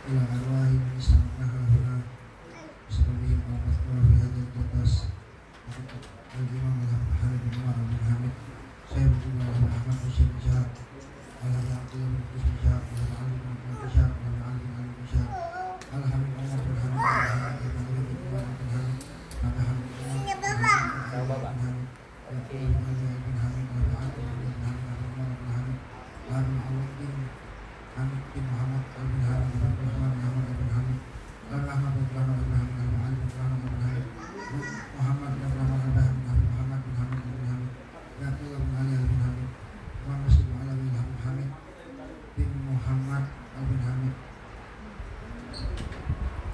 إلى أرواح من استمتعها هنا بسببهم الفتوى في هذا القدس الإمام الحمد بن عمر بن حميد سيد الله أحمد حسين شهاب على يعقوب بن حسين شهاب على علي بن أبي شهاب على علي بن أبي شهاب على حميد عمر بن حميد على حميد بن علي بن عمر بن حميد على حميد عمر بن حميد على يعقوب بن علي بن حميد على علي بن حميد على عمر بن حميد على معاوية بن حميد بن محمد بن حميد بن محمد بن حمد بن حميد على أحمد بن محمد بن حميد على علي بن محمد بن حميد محمد بن محمد بن حميد محمد بن حميد بن حميد يعقوب بن علي بن حميد محمد بن علي بن حميد بن محمد بن حميد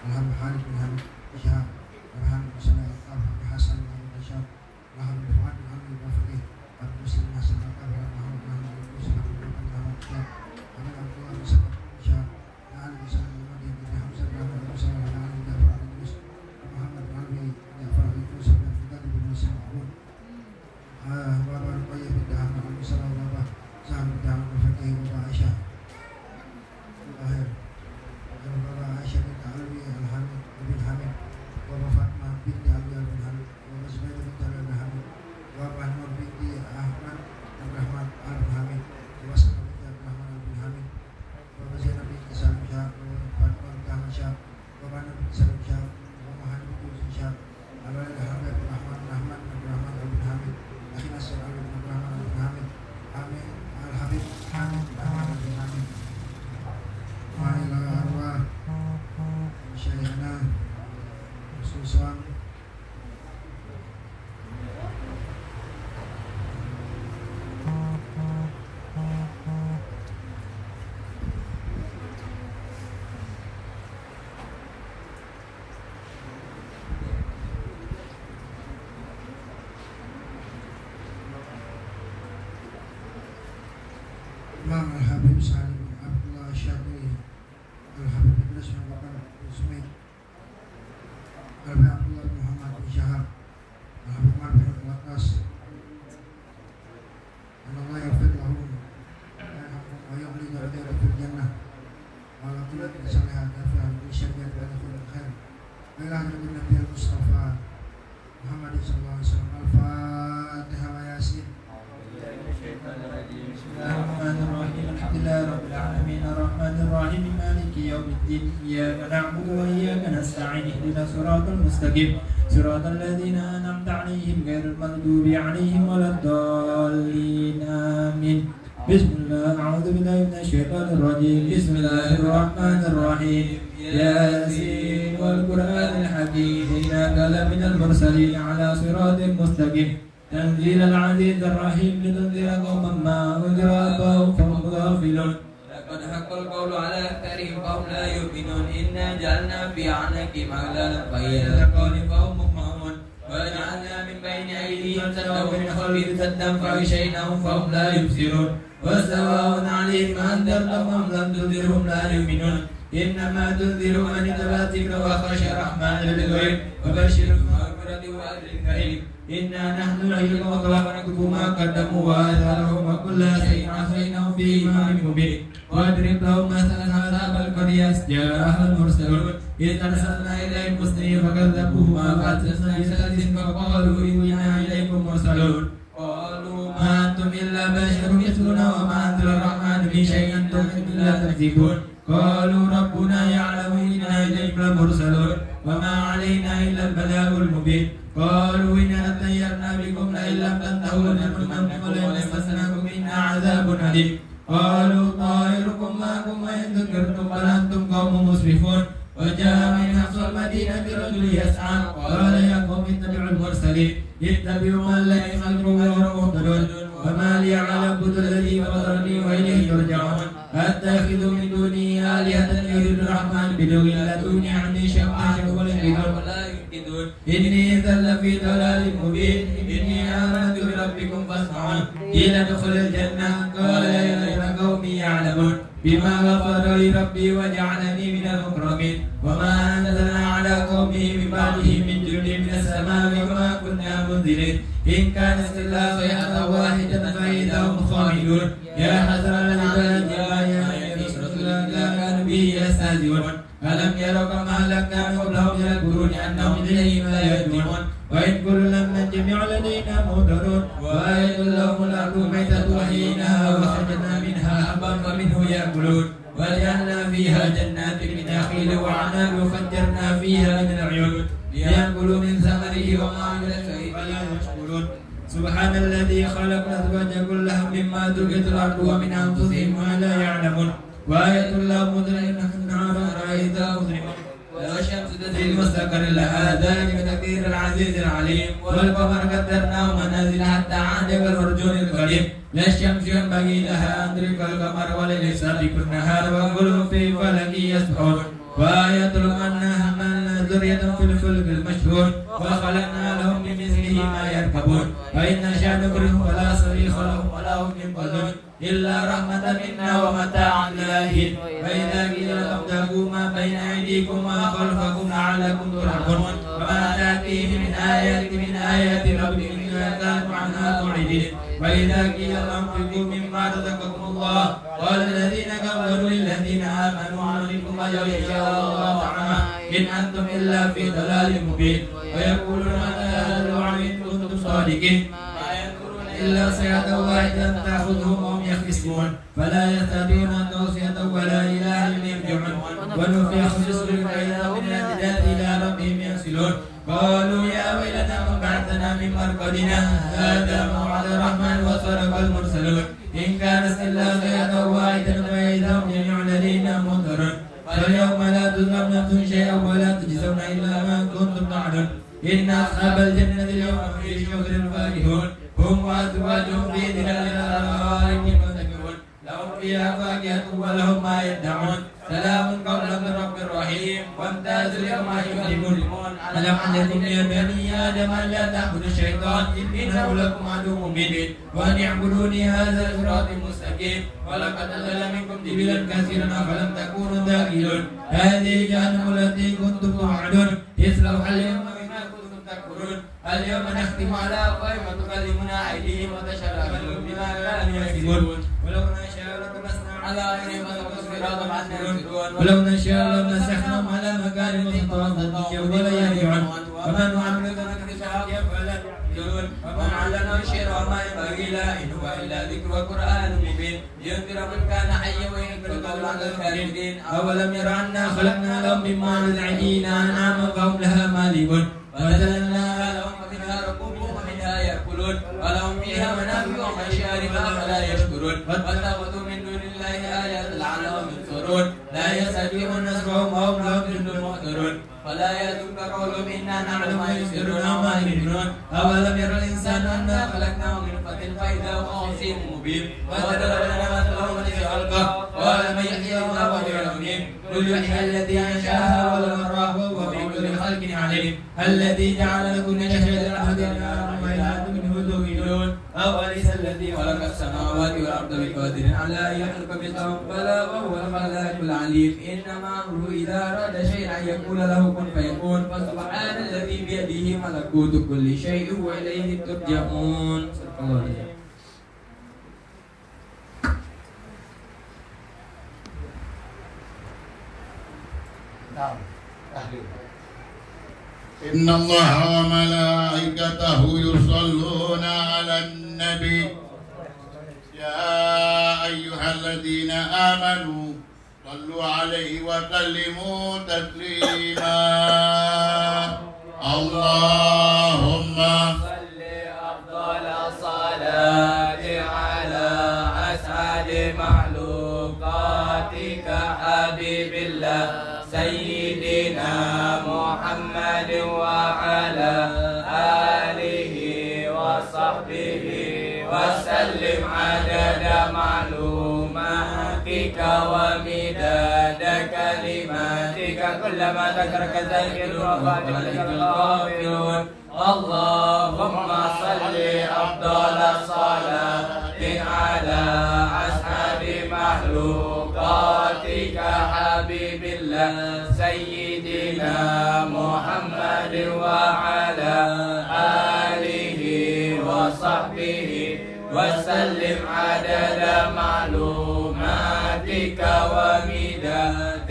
الحمد خالد بن حميد شهاب الحمد سنة الأربعة بحسن بن شهاب الحمد فؤاد بن عمرو بن فقيه أبو مسلم حسن الأربعة محمد بن عمرو بن مسلم بن محمد شهاب أبو عبد الله بن سبب شهاب علي بن سلمة المدين بن حمزة بن عمرو بن سلمة بن علي بن جعفر بن يوسف محمد بن علي بن جعفر بن يوسف بن فضل بن مسلم معبود بابا رقية بن دهان بن مسلمة وبابا سعد بن دهان بن فقيه وبابا عائشة الظاهر وبابا عائشة بنت علوي الحمد بن حميد وبابا فاطمة بنت علي بن حميد وبابا زبيدة بنت علي بن حميد وبابا نور بنت أحمد بن رحمن بن حميد وبابا سلمة بنت عبد الرحمن بن حميد وبابا زينب بنت سالم شهاب وبابا فاطمة بنت أحمد شهاب وبابا نور بنت سالم شهاب وبابا محمد بنت يوسف شهاب على الحمد بن رحمن بن أحمد بن رحمن بن حميد أخي نصر علي بن رحمن بن حميد آمين الحبيب حامد بن أحمد بن حميد وإلى أرواح شيخنا خصوصا Imam Al-Habib Salim bin Abdullah Syadri Al-Habib Idris bin Bakar bin Sumaid Al-Habib Abdullah bin Muhammad bin Syahab Al-Habib Umar bin Al-Atas Allah yafid lahum wa yu'li darajat fil jannah wa ala kulli salihat afal bi syariat wa khulul khair wa ila hadratin Nabi Mustafa Muhammad sallallahu alaihi wasallam Al-Fatihah wa Yasin. Bismillahirrahmanirrahim. Alhamdulillahi rabbil alamin arrahmanir rahim maliki yaumiddin iyyaka na'budu wa iyyaka nasta'in ihdinas siratal mustaqim siratal ladzina an'amta 'alaihim ghairil maghdubi 'alaihim waladdallin amin. Bismillah a'udzu billahi minasyaitonir rajim. Bismillahirrahmanirrahim. Yasin wal qur'anil hakim innaka laminal mursalin 'ala siratal mustaqim. تنزيل العزيز الرحيم لتنذر قوما ما أنذر آباؤهم فهم غافلون لقد حق القول على أكثرهم فهم لا يؤمنون إنا جعلنا في أعناقهم أغلالا فهي للأذقان فهم مقمحون وجعلنا من بين أيديهم سدا ومن خلفهم سدا فأغشيناهم فهم لا يبصرون وسواء عليهم أنذرتهم أم لم تنذرهم لا يؤمنون إنما تنذر من اتبع الذكر وخشي الرحمن بالغيب وبشره بمغفرة وأجر كريم. إنا نحن نحيي الموتى ونكتب ما قدموا وآثارهم وكل شيء أحصيناه في إمام مبين. واضرب لهم مثلا عذاب القرية جاءها المرسلون إذ أرسلنا إليهم مسلمين فكذبوهما فأتسنا بسلس فقالوا إنا إليكم مرسلون. قالوا ما أنتم إلا بشر مثلنا وما أنزل الرحمن من شيء أنتم إلا تكذبون. قالوا ربنا يعلم إنا إليكم لمرسلون وما علينا إلا البلاغ المبين. قالوا إنا طيرنا بكم لئن لم تنتهوا لنرجمنكم وليمسنكم منا عذاب أليم. قالوا طائركم معكم وإن ذكرتم بل أنتم قوم مسرفون. وجاء من أقصى المدينة رجل يسعى قال يا قوم اتبعوا المرسلين اتبعوا من لا يخلقوا غير مهتدون. وما لي على عبد الذي فطرني وإليه ترجعون. أتخذ من دونه آلهة يريد الرحمن بدغ لدوني عني شفاعة ولا ينقذون. إني إذا لفي ضلال مبين. إني آمنت بربكم فاسمعون. قيل ادخل الجنة قال يا ليت قومي يعلمون بما غفر لي ربي وجعلني من المكرمين. وما أنزلنا على قومه من بعده من جند من السماء وما كنا منزلين. إن كانت إلا صيحة واحدة فإذا هم خامدون. يا حسرة على العباد يا رسول الله كانوا به يستهزئون. ألم يروا كما أهلكنا من قبلهم من القرون أنهم إليهم لا يرجعون وإن كل لما جميع لدينا مهدرون وآية لهم الأرض ميتة وحييناها وخرجنا منها حبا فمنه يأكلون وجعلنا فيها جنات من نخيل وعناب وفجرنا فيها من العيون ليأكلوا من ثمره وما عملت فلا يشكرون سبحان الذي خلق الأزواج كلها مما تنبت الأرض ومن أنفسهم ما لا يعلمون وآية لهم النهار رأيته مظلما والشمس تجري مستقر لها ذلك تقدير العزيز العليم والقمر قدرناه منازل حتى عاد كالأرجون القديم لا الشمس ينبغي لها أن تدرك القمر وليل سابق النهار وكلهم في فلك يسبحون وآية لهم أنا حملنا ذرية في الفلك المشحون وخلقنا لهم من مثله ما يركبون فإن نشأ نغرقهم فلا صريخ لهم ولا هم ينقذون إلا رحمة منا ومتاعا إلى حين فإذا قيل لهم ذاقوا ما بين أيديكم وما خلفكم لعلكم ترحمون وما تأتيهم من آيات ربهم إلا كانوا عنها معرضين وإذا قيل لهم انفقوا مما رزقكم الله قال الذين كفروا للذين آمنوا أنفقوا ما يشاء الله طعما إن أنتم إلا في ضلال مبين ويقولون متى هذا الوعد إن كنتم صادقين إلا صيحة واحدة تأخذهم وهم يخصمون فلا يستطيعون توصية ولا إلى أهلهم يرجعون ونفخ في الصور فإذا هم من الأجداث إلى ربهم ينسلون قالوا يا ويلنا من بعثنا من مرقدنا هذا موعد الرحمن وصدق المرسلون إن كانت إلا صيحة واحدة فإذا هم جميع لدينا منذرون فاليوم لا تظلم نفس شيئا ولا تجزون إلا ما كنتم تعملون إن أصحاب الجنة اليوم في شغل فاكهون هم وأزواجهم في ظلال الأرائك متكئون لهم فيها فاكهة ولهم ما يدعون سلام قولا من رب رحيم وامتازوا اليوم أيها المجرمون ألم أعلم يا بني آدم أن لا تعبدوا الشيطان إنه لكم عدو مبين وأن اعبدوني هذا الصراط المستقيم ولقد أضل منكم جبلا كثيرا أفلم تكونوا ذاكرون هذه جهنم التي كنتم توعدون اصلوها اليوم بما كنتم تكفرون اليوم نختم على أفواههم وتكلمنا أيديهم وتشهد أرجلهم بما كانوا يكسبون ولو نشاء لطمسنا على أعينهم فتصبروا عنا يبصرون ولو نشاء لمسخناهم على مكانهم فانتظروا ولا يرجعون ومن عمل ذنبا فلا يعقلون ومن علم الشر وما ينبغي له إن هو إلا ذكر وقرآن مبين لينذر من كان حيا وينذر قول عن الكافرين أولم ير أنا خلقنا لهم مما نزعجين أنعاما فهم لها مالكون وذللناها لهم ومنها ركوبهم ومنها يأكلون ولهم فيها منافع ومشارب فلا يشكرون واتخذوا من دون الله آيات لعلهم ينصرون لا يستطيعون نصرهم وهم لهم جند محضرون فلا يأتوك قولهم إنا نعلم ما يسرون وما يعلنون أولم ير الإنسان أنا خلقناه من نطفة فإذا هو خصيم مبين وضربنا مثله الذي ألقى قال من يحيي الله وهو رميم قل يحيي الذي أنشأها أول مرة وهو بكل خلق عليم الذي جعل لكم من شجرة الأرض وإلى منه توقدون أوليس الذي خلق السماوات والأرض بقادر على أن يخلق مثلهم بلى وهو الخلاق العليم إنما أمره إذا أراد شيئا أن يقول له كن فيكون فسبحان الذي بيده ملكوت كل شيء وإليه ترجعون. إن الله وملائكته يصلون على النبي يا أيها الذين آمنوا صلوا عليه وسلموا تسليما اللهم صل أفضل الصلاة على أسعد مخلوقاتك حبيب الله سيدنا محمد وعلى آله وصحبه وسلم عدد معلوماتك ومداد كلماتك كلما ذكرك ذاكر وفاتك الغافلون اللهم صل أفضل الصلاة على أسعد مخلوقاتك حبيب الله سيدنا محمد وعلى آله وصحبه وسلم عدد معلوماتك ومداد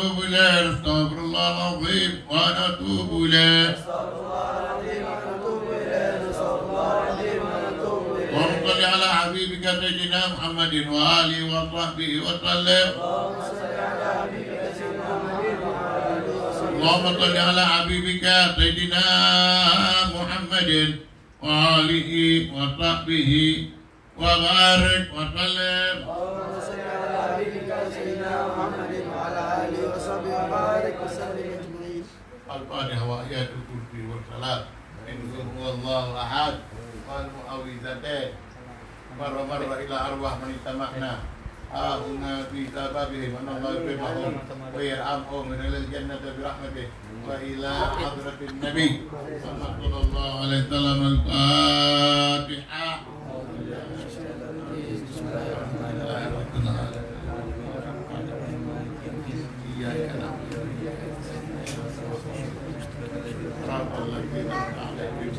ونتوب إليه نستغفر الله العظيم ونتوب إليه اللهم صل على حبيبك سيدنا محمد وآله وصحبه وسلم اللهم صل على حبيبك سيدنا محمد وآله وصحبه وبارك وسلم اللهم صل على حبيبك سيدنا محمد وعلى آله وصحبه وبارك وسلم أجمعين. الفاتحة وآيات الكرسي والصلاة إن هو الله أحد والمعوذتين مرة إلى أرواح من اجتمعنا هنا في سببهم أن الله يكرمهم ويرحمهم من الجنة برحمته وإلى حضرة النبي صلى الله عليه وسلم. الفاتحة. إياك نعبد وإياك نستعين صراط الذين أنعمت عليهم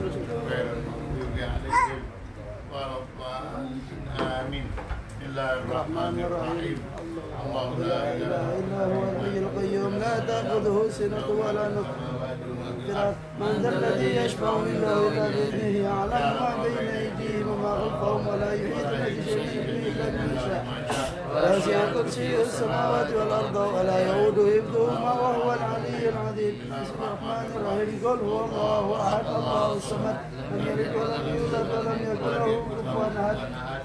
غير المغضوب عليهم ولا الضالين. آمين. بسم الله الرحمن الرحيم. الله لا إله إلا هو الحي القيوم لا تأخذه سنة ولا نوم من ذا الذي يشفع عنده إلا بإذنه يعلم ما بين أيديهم وما خلفهم ولا يحيطون بشيء إلا بما شاء وسع كرسيه السماوات والأرض ولا يؤوده حفظهما وهو العلي العظيم. بسم الله الرحمن الرحيم. قل هو الله أحد الله الصمد لم يلد ولم يولد ولم يكن له كفوا أحد.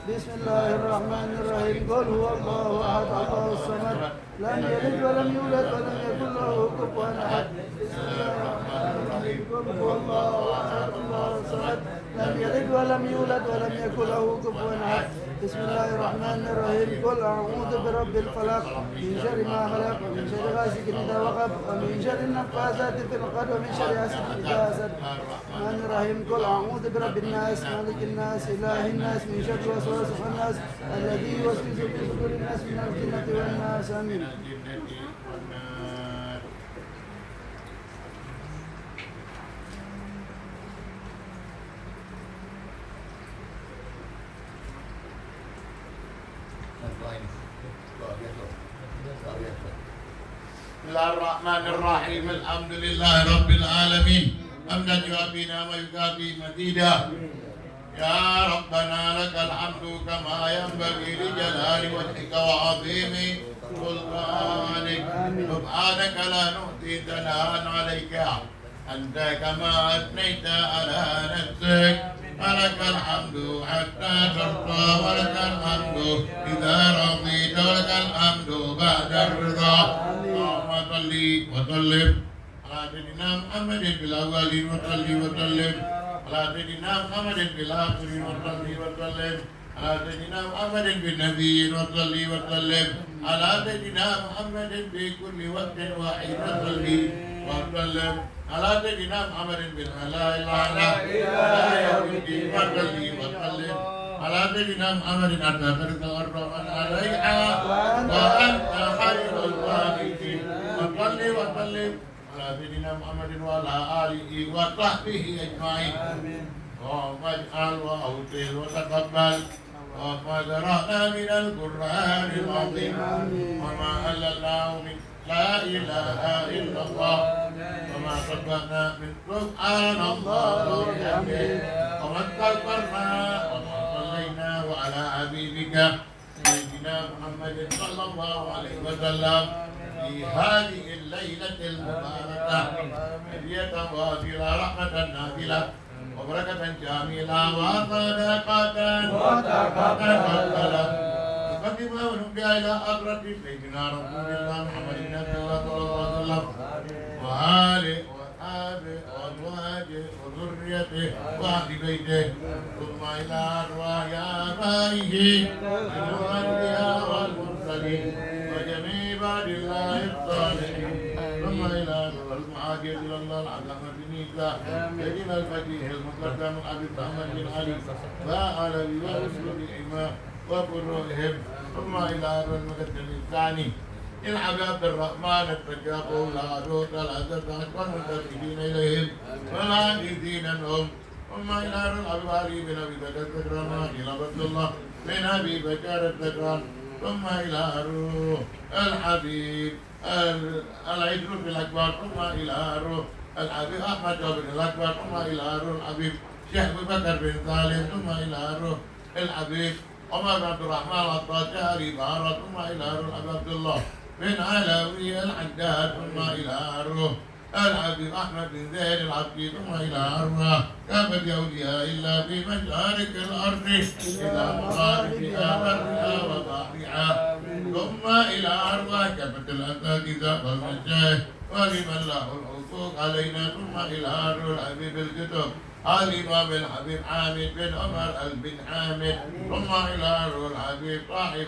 بسم الله الرحمن الرحيم. قل هو الله أحد الله الصمد لم يلد ولم يولد ولم يكن له كفوا أحد. بسم الله الرحمن الرحيم. قل هو الله أحد الله الصمد لم يلد ولم يولد ولم يكن له كفوا أحد. بسم الله الرحمن الرحيم. قل أعوذ برب الفلق من شر ما خلق ومن شر غاسق إذا وقب ومن شر النفاثات في العقد ومن شر حاسد إذا حسد. الرحمن الرحيم. قل أعوذ برب الناس مالك الناس إله الناس من شر وسواس الناس الذي يوسوس في صدور الناس من الجنة والناس. آمين. بسم الله الرحمن الرحيم. الحمد لله رب العالمين حمدا يوافينا ويكافي مزيدا. يا ربنا لك الحمد كما ينبغي لجلال وجهك وعظيم سلطانك. سبحانك لا نحصي ثناء عليك أنت كما أثنيت على نفسك. ولك الحمد حتى ترضى ولك الحمد إذا رضيت ولك الحمد بعد الرضا. اللهم صل وسلم على سيدنا محمد في الأولين وسلم على سيدنا محمد في الآخرين وسلم على سيدنا محمد في النبيين وسلم على سيدنا محمد في كل وقت وحين وسلم على سيدنا محمد بالخلائق الأعلى إلى يوم الدين وسلم على سيدنا محمد حتى ترك الأرض ومن عليها وأنت خير الوارثين. وصل وسلم على سيدنا محمد وعلى آله وصحبه أجمعين. اللهم اجعل وأوصل وتقبل وما ذرأنا من القرآن العظيم وما أهللناه من لا إله إلا الله وما صدقنا من سبحان الله وبحمده وما استغفرنا وما صلينا وعلى حبيبك سيدنا محمد صلى الله عليه وسلم في هذه الليلة المباركة هدية واصلة رحمة نازلة وبركة جميلة وصدقة مقبلة نقدمها ونهديها إلى حضرة سيدنا رسول الله محمد صلى الله عليه وسلم وآله وأصحابه وأزواجه وذريته وأهل بيته ثم إلى أرواح آبائه من الأنبياء والمرسلين وجميع عباد الله الصالحين ثم إلى المعاجز إلى الله العلامة بنيسا سيدنا الفتيح المقدم أبي محمد بن علي وآله وأصحابه وفروعهم ثم إلى المقدم الثاني الحبيب عبد الرحمن التجابوا لا روت الأسد والمنتسبين إليهم والعاجزين عنهم ثم إلى الأبي علي بن أبي بكر السكران إلى عبد الله بن أبي بكر السكران ثم إلى روح الحبيب العيدروس الأكبر ثم إلى روح الحبيب أحمد بن الأكبر ثم إلى روح الحبيب شيخ أبو بكر بن سالم ثم إلى روح الحبيب عمر بن عبد الرحمن الطاجاري بارة ثم إلى روح عبد الله بن علوي الحداد ثم إلى روح الحبيب أحمد بن زيد العبدي ثم إلى أرواح كافة أولياء إلا في مشارق الأرض إلى مغاربها برها وبحرها ثم إلى أرواح كافة الأساتذة والمشايخ ولمن له الحقوق علينا ثم إلى أرواح الحبيب الكتب الإمام الحبيب حامد بن عمر بن حامد ثم إلى أرواح الحبيب صاحب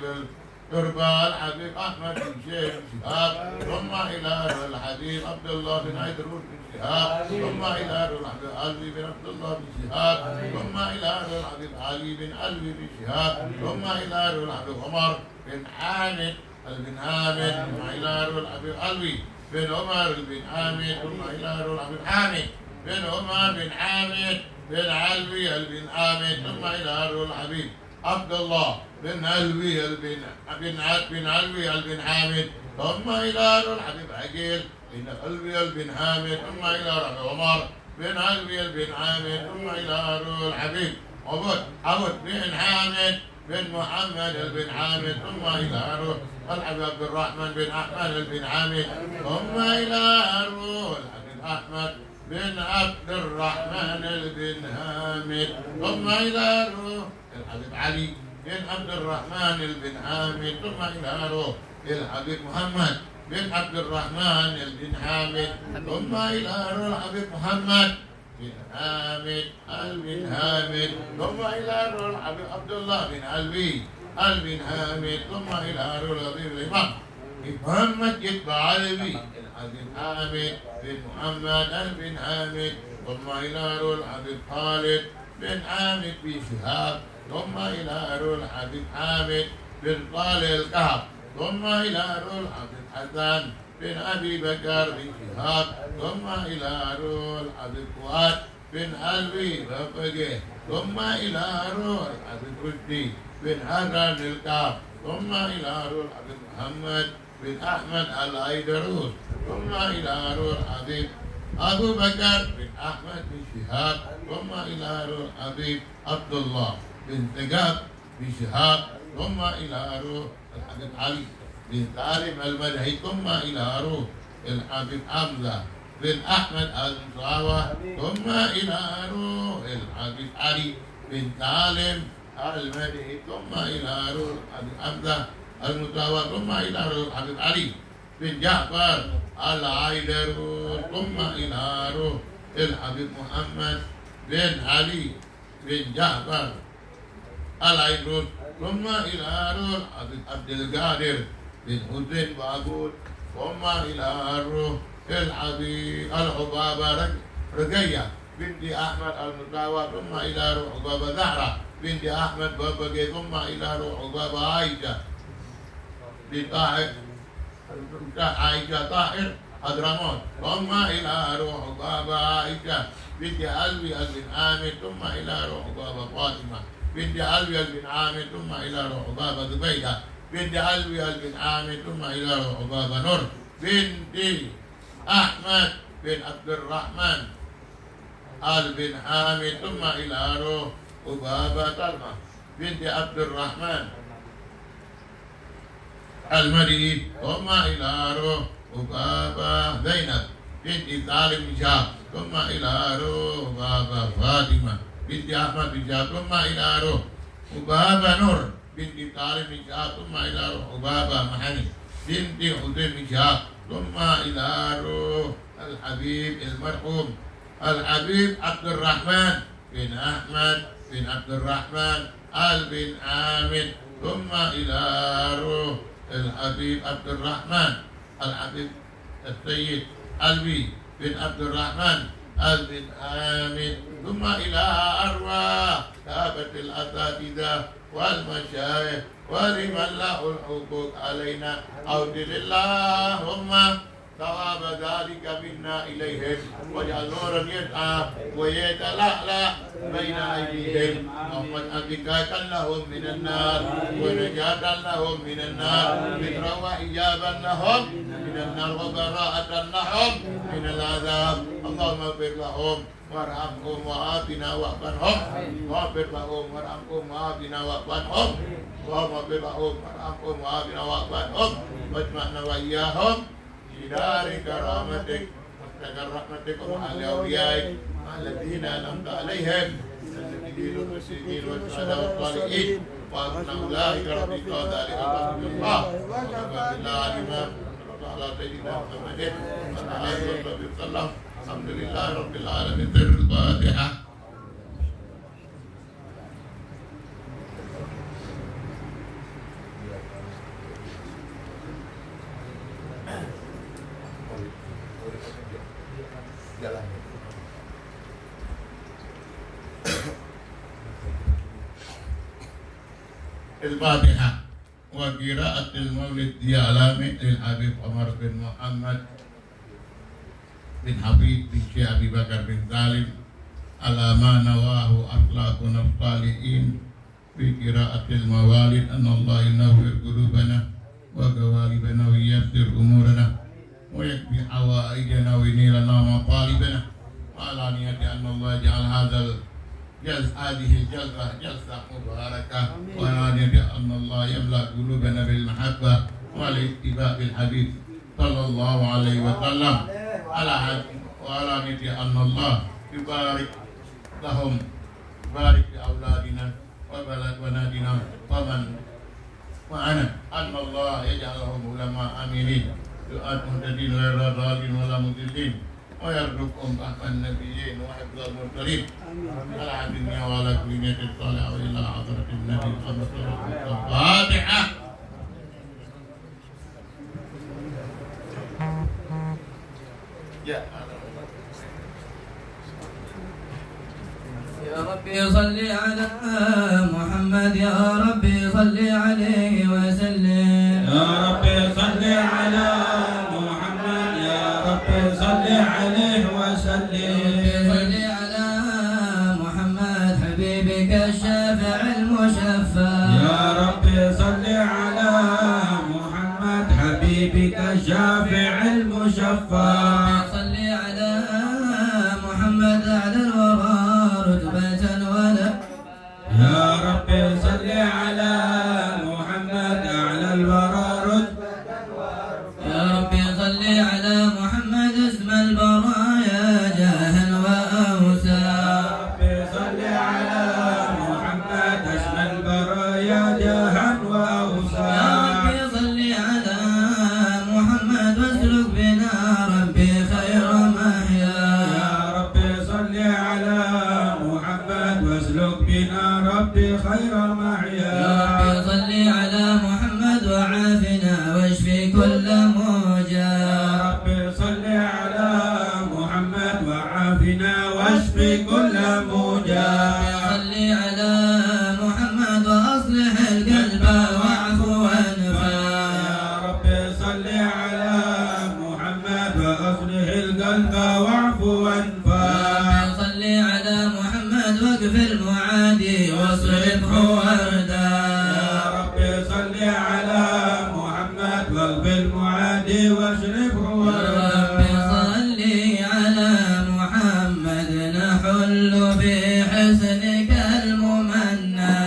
تربى الحبيب أحمد بن شيخ شهاب ثم إلى الحبيب عبد الله بن عيدروس بن شهاب ثم إلى الحبيب علي بن عبد الله بن شهاب ثم إلى الحبيب علي بن علوي بن شهاب ثم إلى الحبيب عمر بن حامد بن حامد ثم إلى الحبيب علوي بن عمر بن حامد ثم إلى الحبيب حامد بن عمر بن حامد بن علوي بن حامد ثم إلى الحبيب عبد الله بن علوي بن علوي بن حامد ثم إلى الحبيب عقيل بن علوي بن حامد ثم إلى عمر بن علوي بن حامد ثم إلى الحبيب عبد بن حامد بن محمد بن حامد ثم إلى الحبيب عبد الرحمن بن أحمد بن حامد ثم إلى الحبيب أحمد بن عبد الرحمن بن حامد ثم إلى الحبيب علي بن عبد الرحمن بن حامد ثم إلى الحبيب محمد بن عبد الرحمن بن حامد ثم إلى الحبيب محمد بن حامد بن حامد ثم إلى الحبيب عبد الله بن علوي بن حامد ثم إلى الحبيب الإمام محمد بن علوي الحبيب حامد بن محمد بن حامد ثم إلى الحبيب خالد بن حامد بن شهاب ثم إلى الحبيب حامد بن طالب الكهف ثم إلى الحبيب حسن بن أبي بكر بن شهاب ثم إلى الحبيب فؤاد بن علوي وفقه ثم إلى الحبيب رشدي بن حسن الكهف ثم إلى الحبيب محمد بن أحمد العيدروس ثم إلى الحبيب أبو بكر بن أحمد بن شهاب ثم إلى الحبيب عبد الله بن ثقاب بن شهاب ثم إلى الحبيب علي بن سالم المدحي ثم إلى الحبيب حمزة بن أحمد المصاوى ثم إلى الحبيب علي بن سالم المدحي ثم إلى الحبيب حمزة المصاوى ثم إلى الحبيب علي بن جعفر العيدروس ثم إلى الحبيب محمد بن علي بن جعفر العيدروس ثم إلى الحبيب عبد القادر بن حسين بابور ثم إلى الحبيب الحبابة رقية بنت أحمد المصاوى ثم إلى حبابة زهرة بنت أحمد بابقي ثم إلى حبابة عائشة بنت عائشة طاهر حضرموت ثم إلى حبابة عائشة بنت علوي بن عامر ثم إلى حبابة فاطمة بنت علوي بن عامر ثم إلى حبابة زبيدة بنت علوي بن عامر ثم إلى حبابة نور بنت أحمد بن عبد الرحمن بن حامد ثم إلى حبابة سلمى بنت عبد الرحمن المدني ثم إلى حبابة زينب بنت سالم بن شهاب ثم إلى حبابة فاطمة بنت أحمد بن شهاب ثم إلى حبابة نور بنت سالم بن شهاب ثم إلى حبابة محمد بنت حسين بن شهاب ثم إلى الحبيب المرحوم الحبيب عبد الرحمن بن أحمد بن عبد الرحمن بن عامر ثم إلى الحبيب عبد الرحمن الحبيب السيد علوي بن عبد الرحمن بن حامد ثم إلى أرواح كافة الأساتذة والمشايخ ولمن له الحقوق علينا أوجد اللهم ثواب ذلك منا إليهم واجعل نورا يسعى ويتلألأ بين أيديهم ومحققة لهم من النار ونجاة لهم من النار ذكرا وإجابا لهم من النار وبراءة لهم من العذاب اللهم اغفر لهم وارحمهم وعافنا واعف عنهم واغفر لهم وارحمهم وعافنا واعف عنهم اللهم اغفر لهم وارحمهم وعافنا واعف عنهم واجمعنا وإياهم في دار كرامتك مستقر رحمتك ومع أوليائك مع الذين أنعمت عليهم من النبيين والمرسلين والشهداء والصالحين وحسن أولئك رفيقا ذلك الفضل من الله وكفى بالله عليما على سيدنا محمد وعلى آله وصحبه وسلم الحمد لله رب العالمين. الفاتحة. الفاتحة وقراءة المولد ديالامي للحبيب عمر بن محمد بن حبيب بن شيخ أبي بكر بن سالم على ما نواه أخلاقنا الصالحين في قراءة الموالد أن الله ينور قلوبنا وقوالبنا ويسر أمورنا ويكفي حوائجنا وينيل لنا مطالبنا وعلى نية أن الله يجعل هذه الجلسة جلسة مباركة وعلى نية أن الله يملأ قلوبنا بالمحبة والاتباع بالحبيب صلى الله عليه وسلم وعلى نية أن الله يبارك لهم بارك لأولادنا وبناتنا ومن معنا أن الله يجعلهم علماء آمنين دعاة مهتدين غير ضالين ولا مضلين ويرزقهم رحمة النبيين وحفظ المرسلين على عبدنا وعلى كل نية صالحة وإلى حضرة النبي محمد صلى الله عليه وسلم. الفاتحة. يا ربي صل على محمد يا ربي صل عليه وسلم يا ربي صل على محمد يا ربي صل عليه وسلم صل على محمد حبيبك الشافع المشفع يا ربي صل على محمد حبيبك الشافع المشفع صل على محمد على الورى رتبة ولا يا ربي صل على محمد على الورى رتبة يا ربي صل على محمد اسم البرايا جاها وأوسا يا ربي صل على محمد اسم البرايا جاها وأوسا يا ربي صل على محمد واسلك بنا ربي خير محيا يا ربي صل على محمد واسلك بنا ربي خير محيا يا ربي صل على محمد وعافنا واشفي كل موجع يا ربي صل على محمد وعافنا واشفي كل موجع صل على محمد وأصلح القلب واعف وانفع يا ربي صل على محمد وأصلح القلب واعف وانفع صل على محمد واقف المعادي واصرفه وردا يا ربي صل على محمد واغفر المعادي واشرفه ربي صل على محمد نحل بحسنك الممنى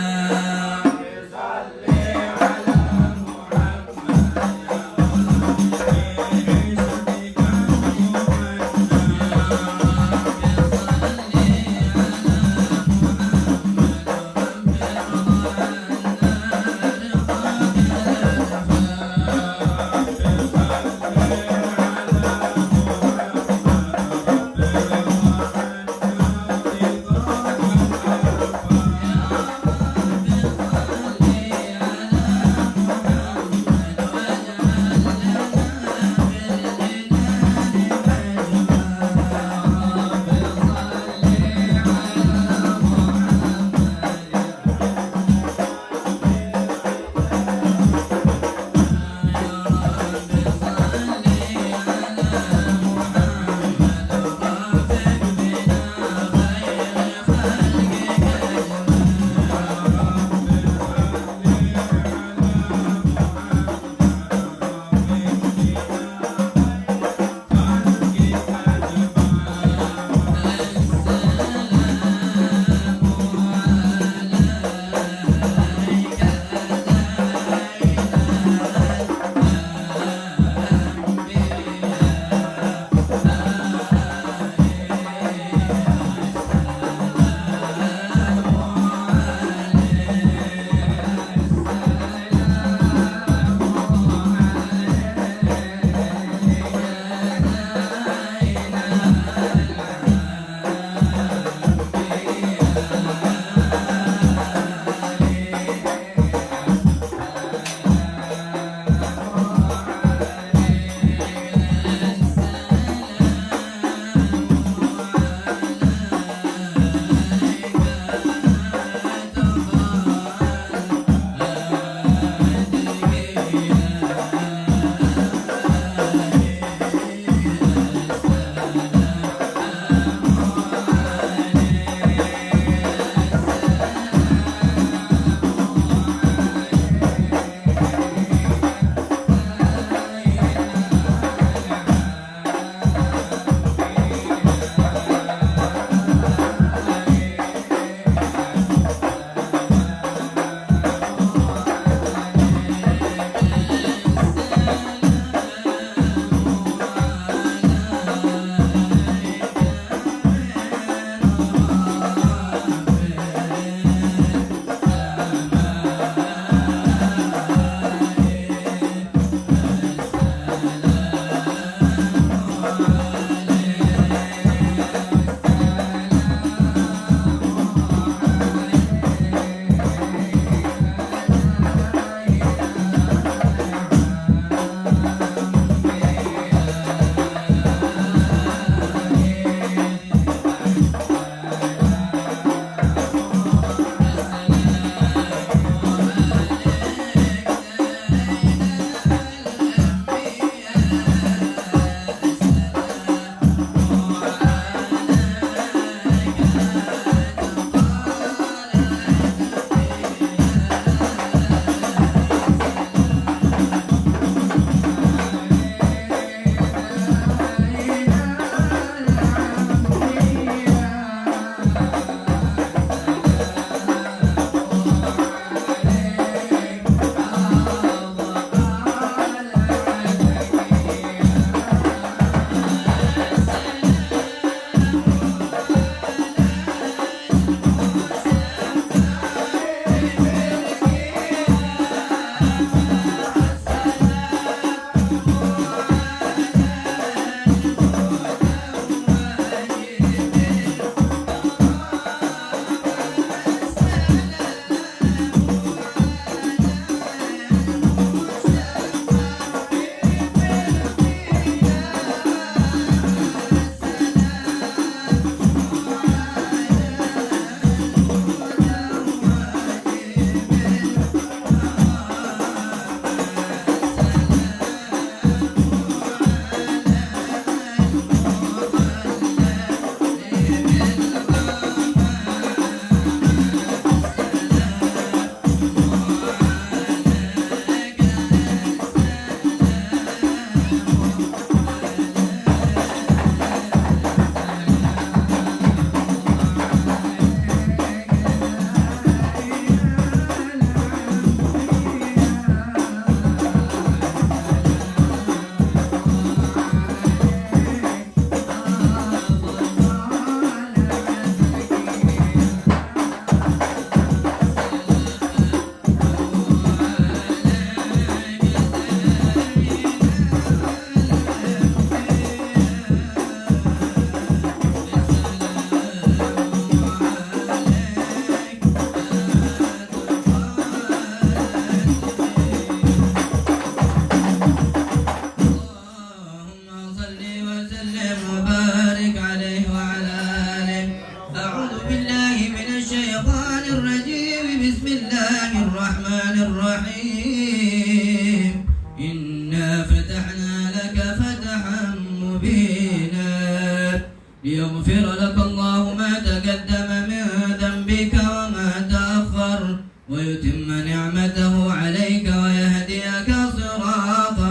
ليغفر لك الله ما تقدم من ذنبك وما تأخر ويتم نعمته عليك ويهديك صراطا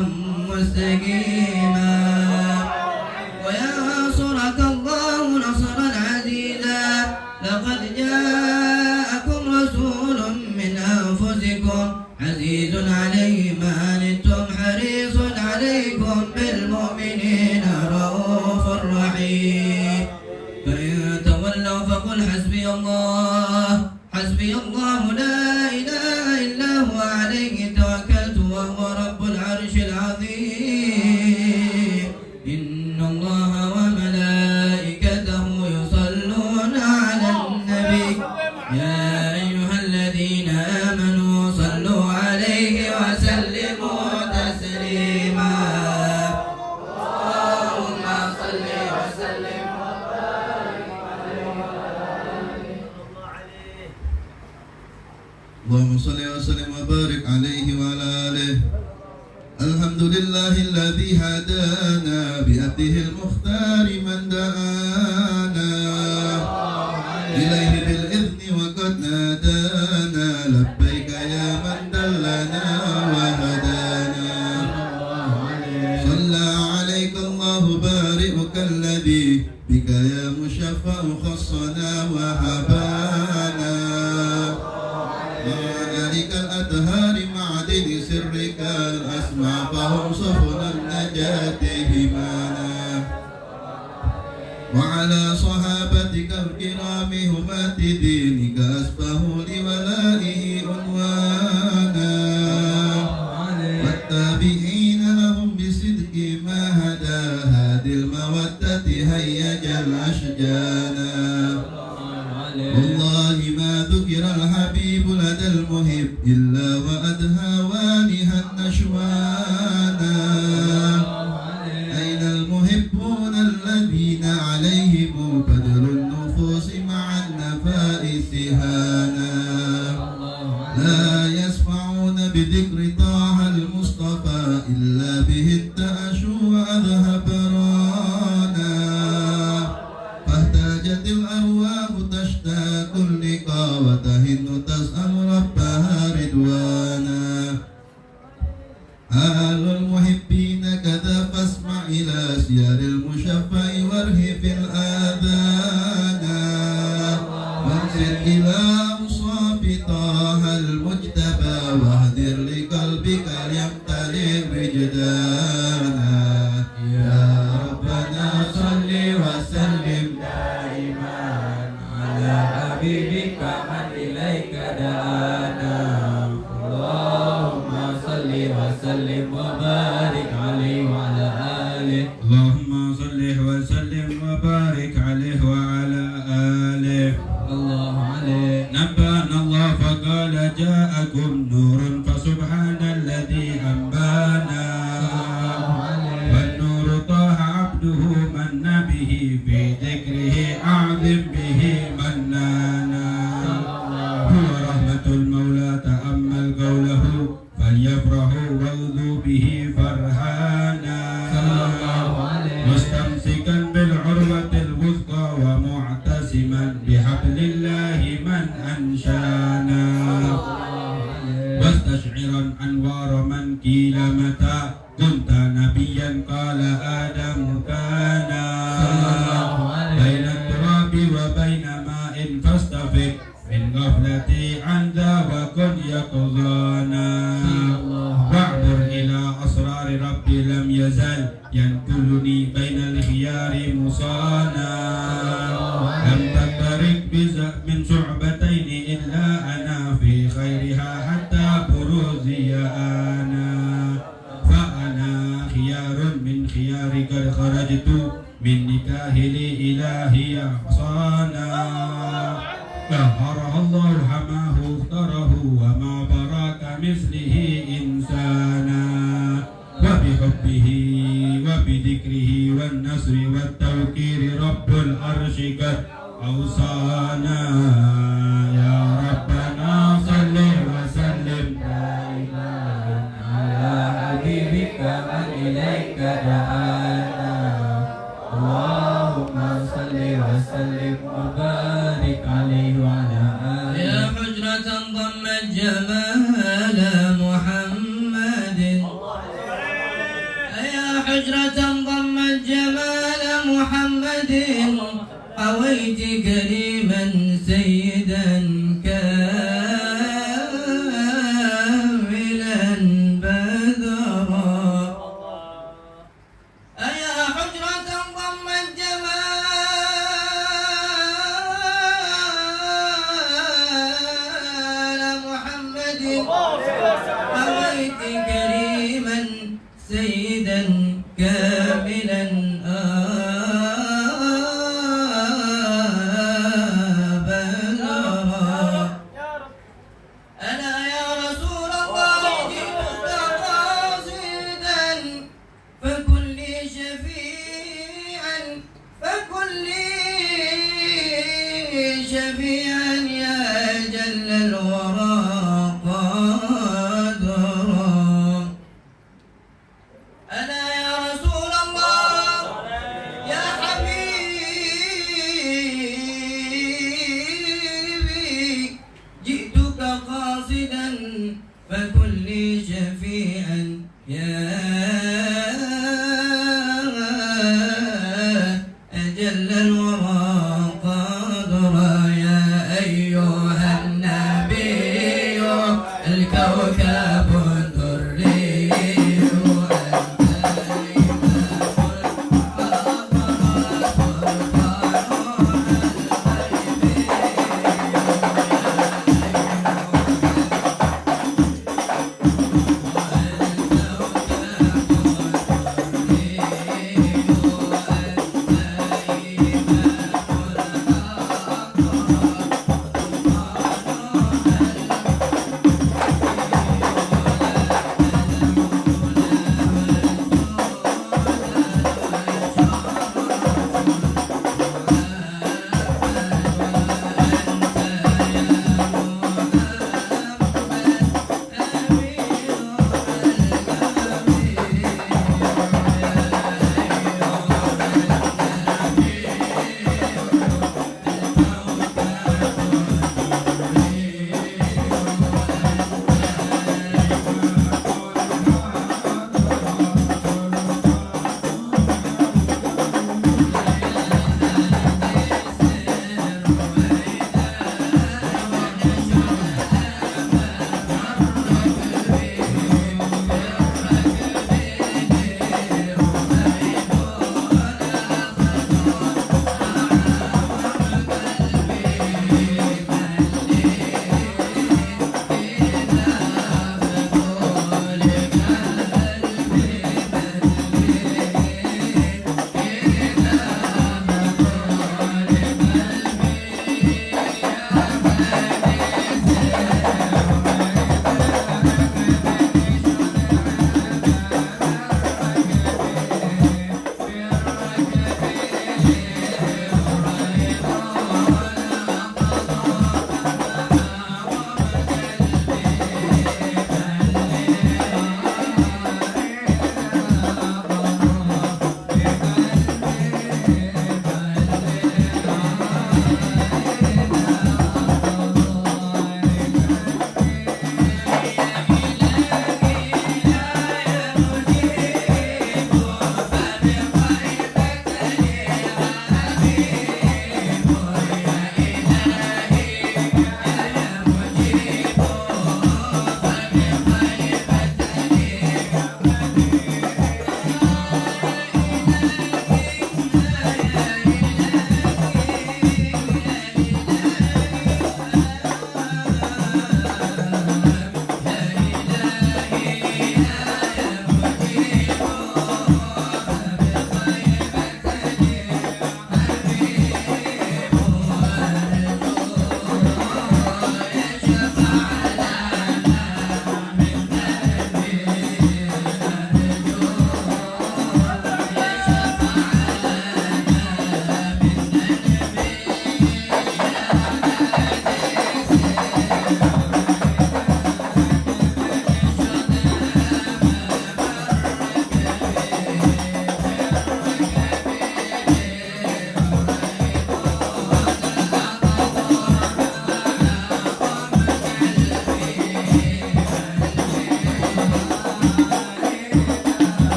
مستقيما وينصرك الله نصرا عزيزا. لقد جاءكم رسول من أنفسكم عزيز عليه ما عنتم حريص عليكم بالمؤمنين رؤوف رحيم. فإن تولوا فقل حسبي الله لا إله إلا هو عليه توكلت وهو رب العرش العظيم. إن الله وملائكته يصلون على النبي يا أيها الذين آمنوا صلوا عليه وسلموا تسليما. اللهم صل وسلم اللهم صل وسلم وبارك عليه وعلى آله. الحمد لله الذي هدانا بهديه المختار من دعانا إليه بالإذن وقد نادانا لبيك يا من دلنا وهدانا. صلى عليك الله بارئك الذي بك يا مشفع خصنا وهبانا وذلك الأدهار معدن سرك الأسمع فهم صفن النجاة همانا. وعلى صحابتك الكرام همات دينك أسفه لولائه عنوانا والتابعين لهم بصدق ما هدى هادي المودة هيج الأشجانا. والله ما ذكر الحبيب لدى المحب إلا وأدهى والها النشوانا. أين المحبون الذين عليهم بدل النفوس مع النفائس هانا. لا يسمعون بذكر طه المصطفى إلا به التأشو وأذهب رانا. فاحتاجت الأرواح تشتاق اللقاء وتهن تسأل ربها رضوانا. أهل المحبين كذا فاسمع إلى سير المشفع وارهف الآذان وانزل إلى أوصاف طه المجتبى واهدر لقلبك ليمتلئ وجدانا. يا ربنا صل وسلم دائما على حبيبك من إليك دعانا. اللهم صل وسلم وبارك عليه وعلى آله. اللهم صل وسلم وبارك عليه وعلى آله. الله عليه. نبأنا الله فقال جاءكم نور فسبحان الذي أنبانا. والنور طه عبده من به في ذكره أعظم به منانا. هو رحمة المولى تأمل قوله فليفرحوا وغضوا به فرحانا. مستمسكا بالعروة الوثقى ومعتصما بحبل الله من أنشانا. واستشعرا أنوار من قيل متى كنت نبيا قال آدم كان. بين التراب وبين ماء فاستفق من غفلتي عن ذا وكن يقظانا. واعبر إلى أسرار ربي لم يزل ينقلني بين الخيار مصانا. لم تترك من شعبتين إلا أنا في خيرها حتى بروزي أنا. فأنا خيار من خيار قد خرجت من نكاه لإلهي أحصانا. طهرها الله حماه اختاره وما براك مثله إنسانا. وبحبه وبذكره والنصر والتوكير رب العرش قد أوصانا. يا ربنا صل وسلم دائما على حبيبك من إليك دعانا. اللهم صل محمد حويت كريما سيدا كاملا بدرا أيا حجرة ضمت جمال محمد حويت كريما سيدا كاملا شفيعا يا جل الورى قادرا أنا يا رسول الله يا حبيبي جئتك قاصدا فكن لي شفيعا يا أجل الورى الكوكب الدري وأنت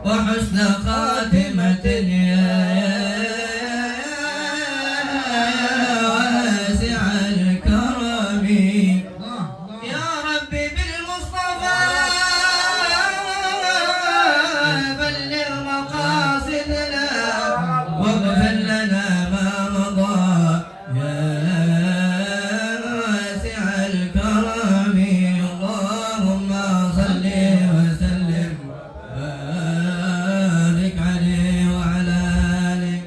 وحسن خاتمة يا واسع الكرم يا ربي بالمصطفى بلغ مقاصدنا واغفر لنا ما مضى يا واسع الكرم اللهم صل وسلم بارك عليه وعلى آله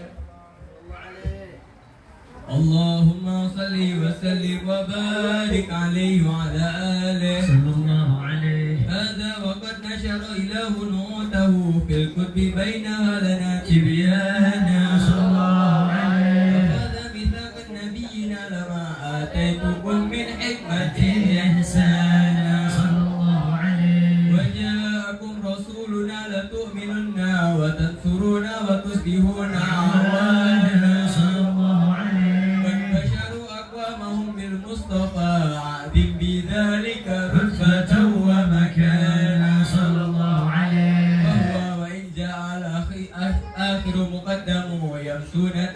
اللهم صل وسلم وبارك عليه وعلى آله صلى الله عليه هذا وقد نشر إله نعوته في الكتب بينها لنا تبيانا صلى الله عليه وهذا ميثاق نبينا لما آتيتكم من حكمة إحسانا صلى الله عليه وجاءكم رسولنا لتؤمنن وتنصرون وتصلحون أعوانا صلى الله عليه وبشروا أقوامهم بالمصطفى عظيم بذلك رتبة ومكانا صلى الله عليه وهو وإن جعل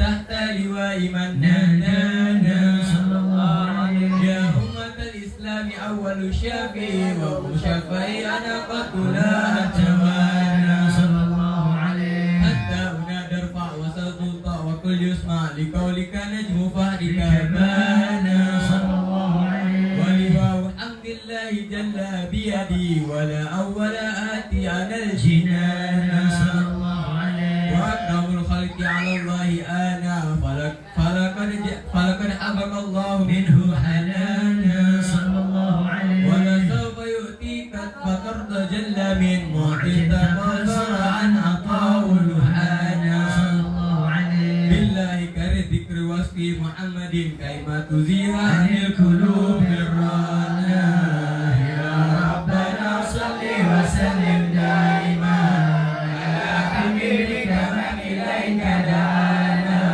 تحت لواء من نادانا صلى الله عليه. يا أمة الإسلام أول شافي ومشفع أنا قد لا أتمنى صلى الله عليه. حتى أنادى ارفع وسط وكل يسمع لقولك نجم فهرك بانا صلى الله عليه. ولواء حمد الله جل بيدي ولا أول آتي على الجنان صلى الله عليه. وأكرم الخلق على الله آنا فلقد حبب الله منه حنانا صلى الله عليه. ولسوف يؤتيك فترضى جل من معطيك قصر عن عطاء لحانا صلى الله عليه. بالله كالذكر وصف محمد كيما تزيل عن القلوب الرانا. يا ربنا صل وسلم دائما على حبيبك من إليك دعانا.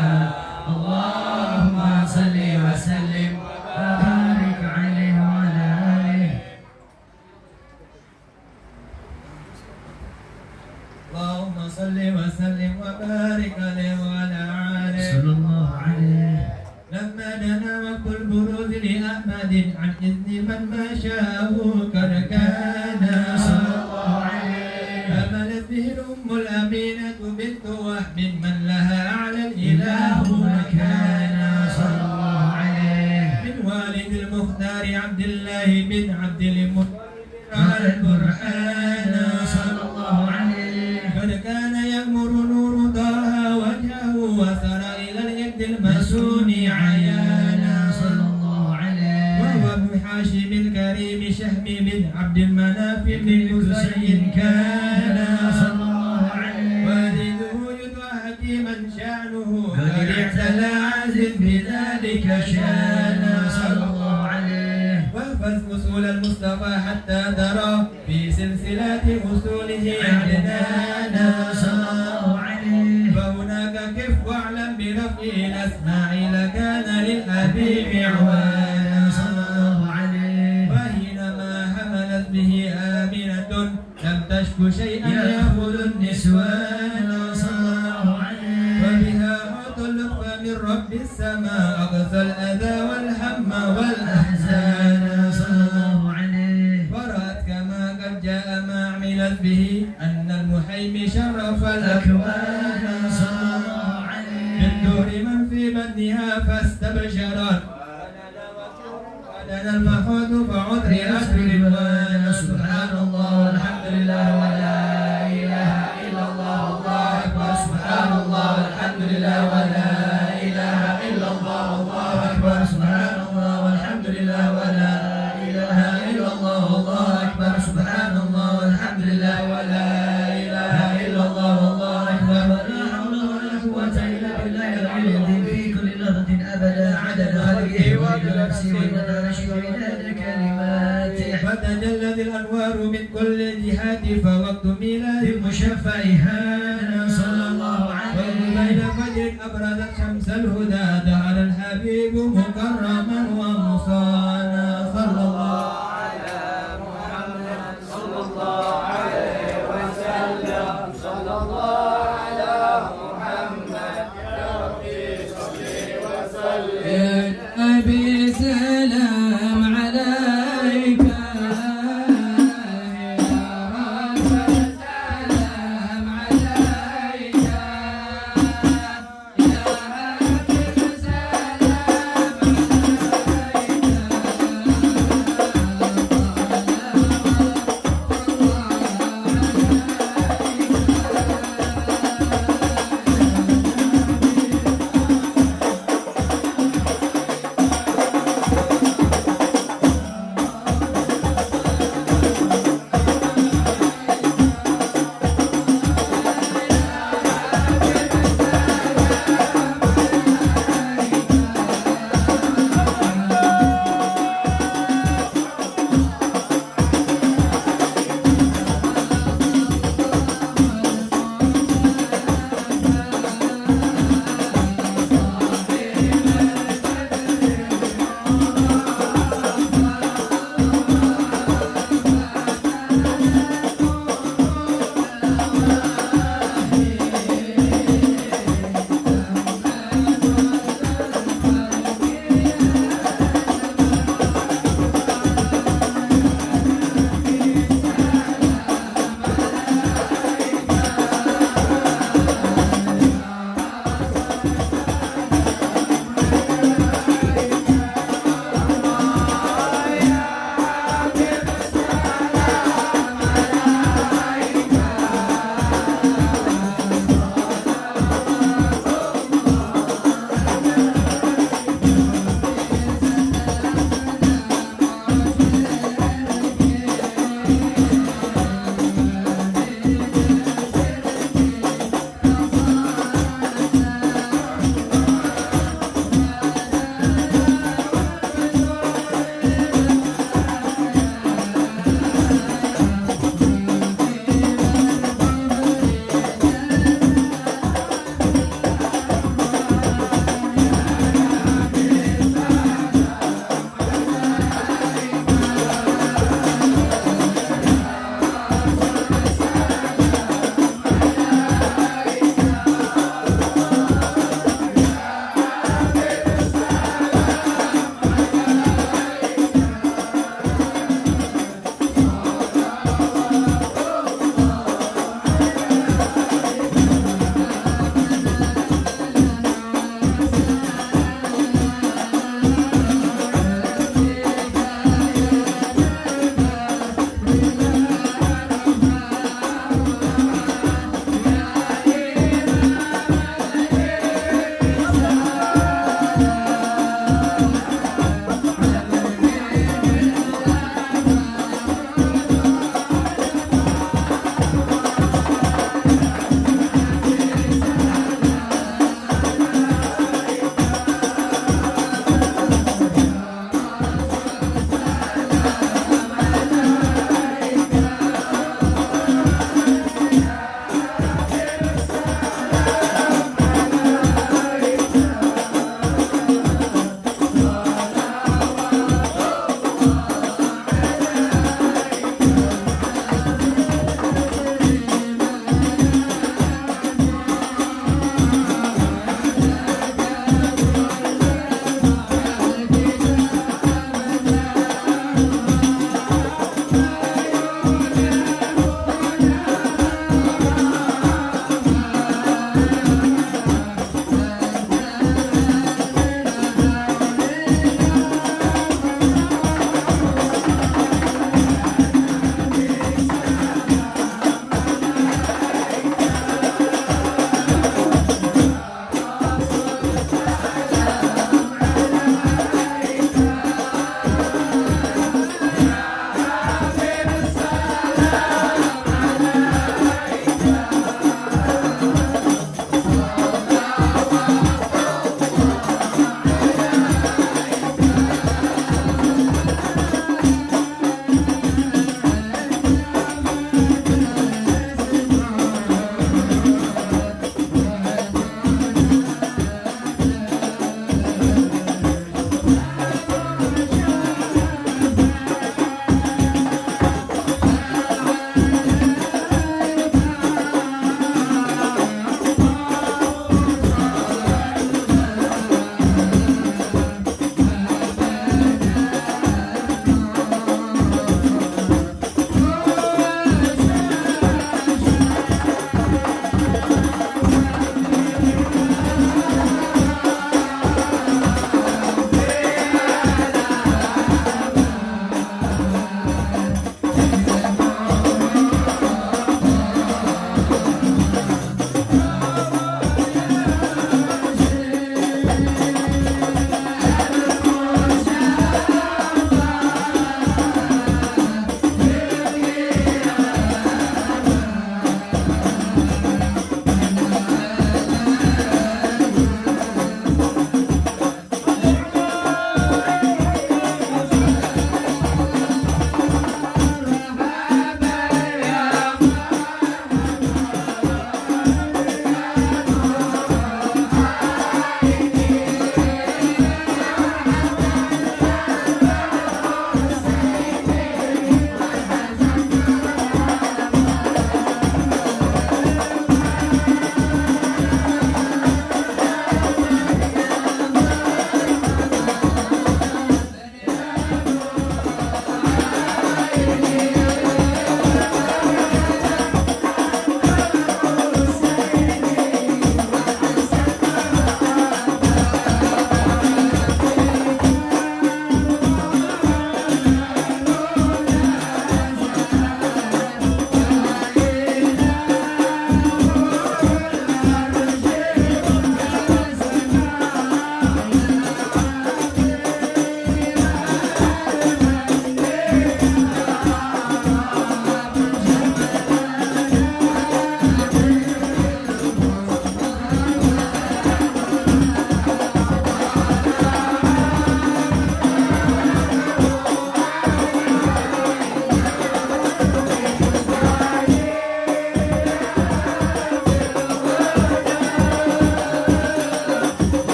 اللهم صل وسلم وبارك عليه وعلى آله. اللهم صل وسلم وبارك عليه وعلى آله صلى الله عليه. لما دنا وقت البروز لأحمد عن إذن من ما شاءه قد كان صلى الله عليه. فملت به الأم الأمينة بنت وهب من لها على الإله مكانا صلى الله عليه. من والد المختار عبد الله بن عبد المطلب على البرهان صلى الله عليه. قد كان يأمر نور طه وجهه وسر إلى اليد المسون عيانا صلى الله عليه. وهو ابن حاشم الكريم شهم بن عبد المناف بن قصي كان صلى الله عليه. والده يدعى حكيما شأنه قد اعتلى عازم بذلك شانا صلى الله عليه. واحفظ أصول المصطفى حتى ترى في سلسلة أصوله عدنانا صلى الله عليه. فهناك كف واعلم برفع الأسماع لكان للحبيب عوانا صلى الله عليه. وحينما حملت به آمنة لم تشك شيئا يأخذ النسوان صلى الله عليه. وبها أعطى اللطف من رب السماء أقصى الأذى والهم والأحزان صلى الله عليه. فرأت كما قد جاء ما عملت به أن المحيم شرف الأكوان صلى الله عليه. من دور من في بدنها فاستبشرت ودنا المحوذ فعذر أسر رضوان. سبحان الله والحمد لله ولا إله إلا الله الله أكبر. سبحان الله والحمد لله ولا إله إلا الله الله أكبر. سبحان الله والحمد لله ولا إله إلا الله الله أكبر. سبحان الله والحمد لله ولا إله إلا الله الله أكبر. ولا حول ولا قوة إلا بالله العلي العظيم في كل لحظة أبدا عدد خلقه وعدد نفسه ومدار شعورات كلماته. فتجلت الأنوار من كل جهات فوقت ميلاد المشفع صلى الله عليه. وبين فجر أبرزت شمس الهدى دار الحبيب مكرما ومصانا صلى الله على محمد صلى الله عليه وسلم. صلى الله على محمد يا ربي صل وسلم. يا نبي سلام عليك يا رب سلام عليك.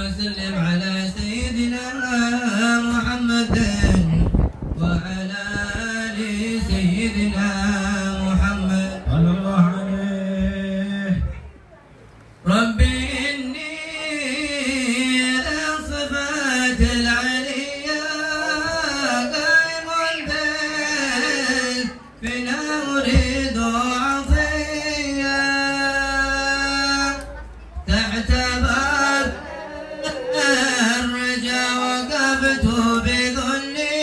وسلم على سيدنا محمد وعلى آل سيدنا محمد صلى الله عليه. ربي إني للصفات العليا قائم بالفنا أريد عطيا تعتبر الرجا وقفت بذلي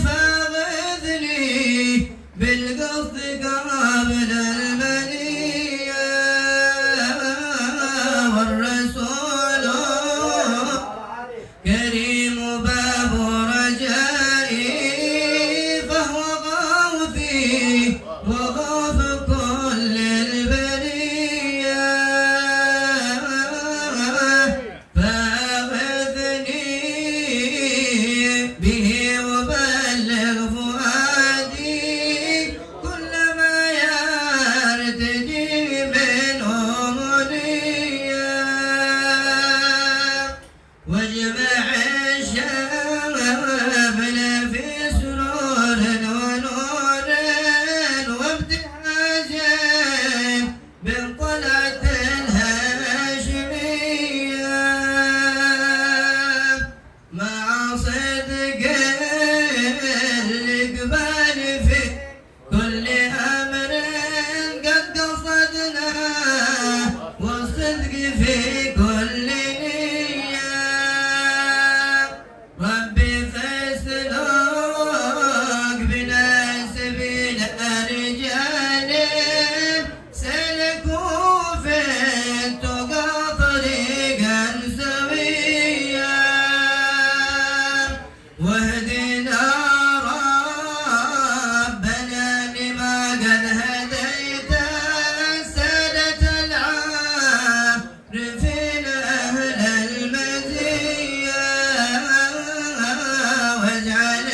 فاغثني بالقصد قبل المنية والرسول كريم باب رجائي فهو غوثي وغوث كل البرية فاغثني به وبلغ فؤادي كل ما يرتجي منه منيا واجمع الشمل في سرور ونور وابتهاج بالطلعة الهاشمية مع صدق الإقبال في كل أمر قد قصدنا والصدق في كل نية ربي فاسلك بنا سبيل رجال سلكوا في التقى طريقا سويا واهدنا ربنا لما قد هديت سادة العارفين أهل المزية واجعل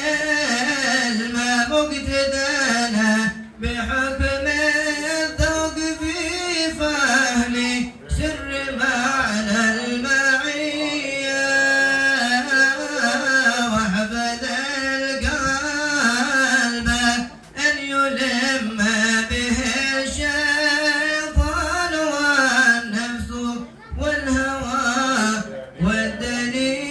العلم مقتدانا بحكم الذوق في فهم سر معنى المعية واحفظ القلب أن يلم به الشيطان والنفس والهوى والدنيا.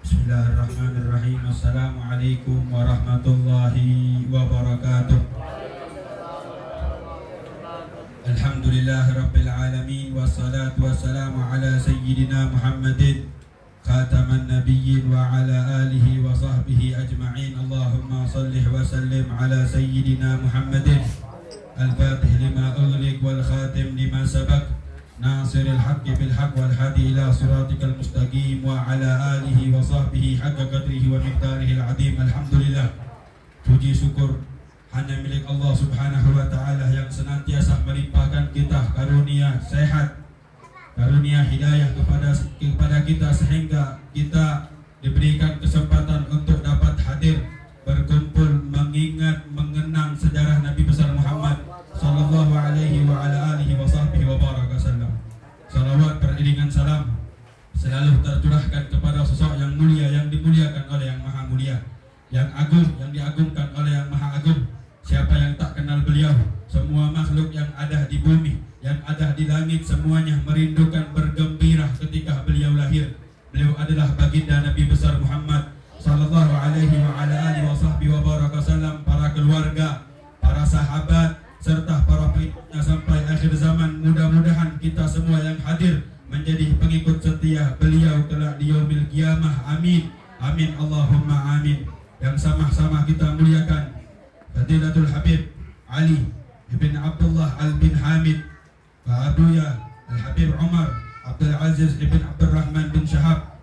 Bismillahirrahmanirrahim. Assalamualaikum warahmatullahi wabarakatuh. Alhamdulillahi rabbil alamin wassalatu wassalamu ala sayyidina Muhammadin khataman nabiyyin wa ala alihi wa sahbihi ajma'in. Allahumma sallih wa sallim ala sayyidina Muhammadin al-fatih lima ughliq wal khatim lima sabaq nasiril haqqi bil haqq wal hadi ila siratikal mustaqim wa ala alihi wa sahbihi haqqa qadrihi wa miqdarihi al-azim. Alhamdulillah, puji syukur hanya milik Allah Subhanahu wa ta'ala yang senantiasa melimpahkan kita karunia sehat, karunia hidayah kepada kita sehingga kita diberikan kesempatan untuk dapat hadir berkumpul mengingat mengenang sejarah Nabi besar Muhammad sallallahu alaihi wa ala alihi wa sahbihi wa baraka sallam. Salawat beriringan salam selalu tercurahkan kepada sosok yang mulia yang dimuliakan oleh yang maha mulia, yang agung yang diagungkan oleh yang maha agung. Siapa yang tak kenal beliau? Semua makhluk yang ada di bumi, yang ada di langit, semuanya merindukan bergembira ketika beliau lahir. Beliau adalah baginda Nabi besar Muhammad sallallahu alaihi wa ala alihi wa sahbihi wa baraka sallam, para keluarga, para sahabat, serta para pengikutnya sampai akhir zaman. Mudah-mudahan kita semua yang hadir menjadi pengikut setia beliau kelak di yaumil qiyamah. Amin. Amin Allahumma amin. Yang sama-sama kita muliakan Fadilatul Habib Ali ibn Abdullah al-bin Hamid wa Abuya al-Habib Umar Abdul Aziz ibn Abdul Rahman bin Shahab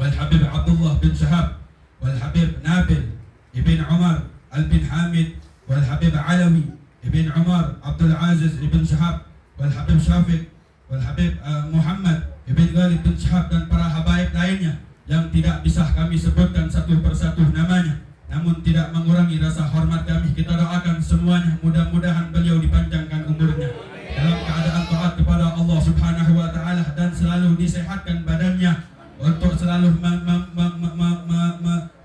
wal Habib Abdullah bin Shahab wal Habib Nabil ibn Umar al-bin Hamid wal Habib Alawi ibn Umar Abdul Aziz ibn Shahab wal Habib Syafiq wal Habib Muhammad ibn Ghalib bin Shahab dan para habaib lainnya yang tidak bisa kami sebutkan satu persatu namanya. namun tidak mengurangi rasa hormat kami. Kita doakan semuanya, mudah-mudahan beliau dipanjangkan umurnya dalam keadaan taat kepada Allah Subhanahu wa taala dan selalu disehatkan badannya untuk selalu